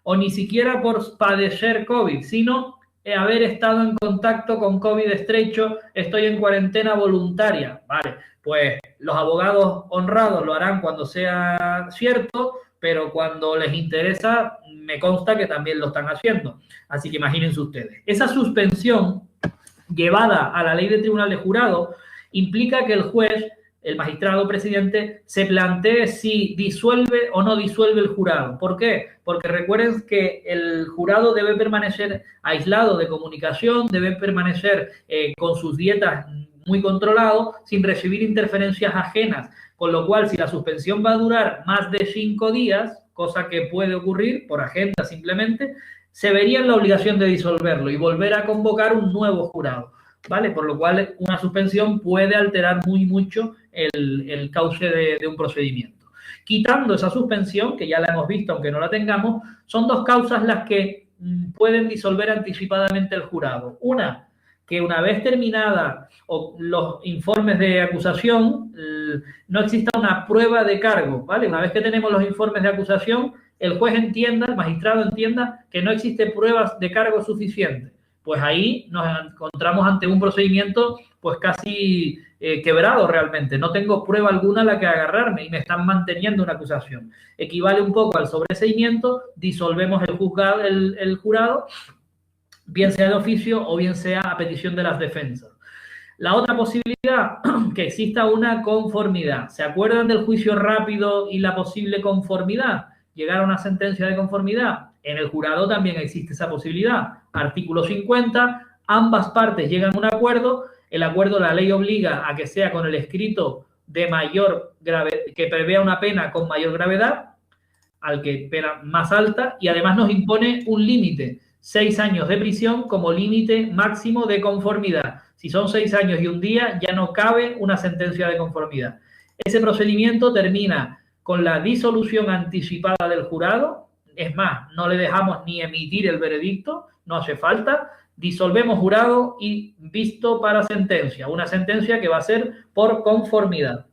o ni siquiera por padecer COVID, sino haber estado en contacto con COVID estrecho, estoy en cuarentena voluntaria. Vale, pues los abogados honrados lo harán cuando sea cierto, pero cuando les interesa, me consta que también lo están haciendo. Así que imagínense ustedes. Esa suspensión llevada a la ley de tribunal de jurado implica que el juez, el magistrado presidente, se plantee si disuelve o no disuelve el jurado. ¿Por qué? Porque recuerden que el jurado debe permanecer aislado de comunicación, debe permanecer con sus dietas muy controlado, sin recibir interferencias ajenas. Con lo cual, si la suspensión va a durar más de 5 días, cosa que puede ocurrir por agenda simplemente, se vería en la obligación de disolverlo y volver a convocar un nuevo jurado, ¿vale? Por lo cual, una suspensión puede alterar mucho el cauce de un procedimiento. Quitando esa suspensión, que ya la hemos visto, aunque no la tengamos, son 2 causas las que pueden disolver anticipadamente el jurado. Una, que una vez terminada los informes de acusación, no exista una prueba de cargo, ¿vale? Una vez que tenemos los informes de acusación, el juez entienda, el magistrado entienda que no existe pruebas de cargo suficientes. Pues ahí nos encontramos ante un procedimiento pues casi quebrado realmente. No tengo prueba alguna a la que agarrarme y me están manteniendo una acusación. Equivale un poco al sobreseimiento, disolvemos el jurado, bien sea de oficio o bien sea a petición de las defensas. La otra posibilidad, que exista una conformidad. ¿Se acuerdan del juicio rápido y la posible conformidad? Llegar a una sentencia de conformidad. En el jurado también existe esa posibilidad. Artículo 50, ambas partes llegan a un acuerdo. El acuerdo, la ley obliga a que sea con el escrito de mayor gravedad, que prevea una pena con mayor gravedad, al que pena más alta, y además nos impone un límite, 6 años de prisión como límite máximo de conformidad. Si son 6 años y un día, ya no cabe una sentencia de conformidad. Ese procedimiento termina con la disolución anticipada del jurado. Es más, no le dejamos ni emitir el veredicto, no hace falta. Disolvemos jurado y visto para sentencia. Una sentencia que va a ser por conformidad.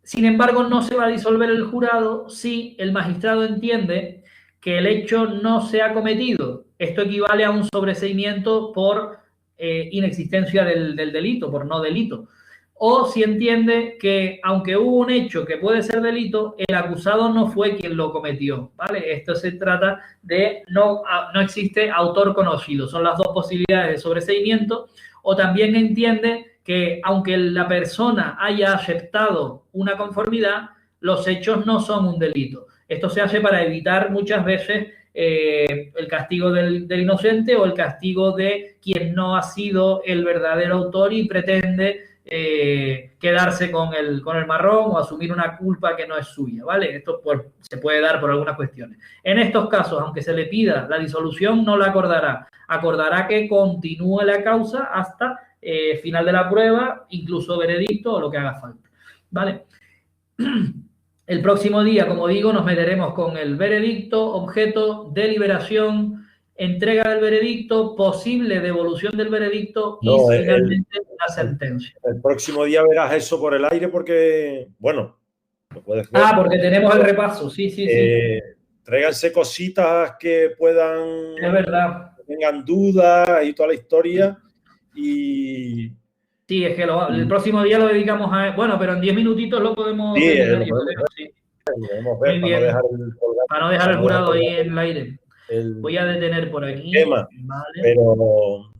Sin embargo, no se va a disolver el jurado si el magistrado entiende que el hecho no se ha cometido. Esto equivale a un sobreseimiento por inexistencia del delito, por no delito. o si entiende que, aunque hubo un hecho que puede ser delito, el acusado no fue quien lo cometió, ¿vale? Esto se trata de no existe autor conocido, son las dos posibilidades de sobreseimiento, o también entiende que, aunque la persona haya aceptado una conformidad, los hechos no son un delito. Esto se hace para evitar muchas veces el castigo del inocente o el castigo de quien no ha sido el verdadero autor y pretende quedarse con el marrón o asumir una culpa que no es suya, ¿vale? Esto se puede dar por algunas cuestiones. En estos casos, aunque se le pida la disolución, no la acordará. Acordará que continúe la causa hasta final de la prueba, incluso veredicto o lo que haga falta, ¿vale? El próximo día, como digo, nos meteremos con el veredicto, objeto, deliberación, entrega del veredicto, posible devolución del veredicto y finalmente la sentencia. El próximo día verás eso por el aire porque, bueno, lo puedes ver. Porque tenemos el repaso, sí. Tráiganse cositas que puedan... Es verdad. Que tengan dudas y toda la historia y... Sí, es que el próximo día lo dedicamos a... Bueno, pero en 10 minutitos lo podemos... Sí, Muy bien. Para no dejar el jurado ahí en el aire. Voy a detener por aquí. Vale. Pero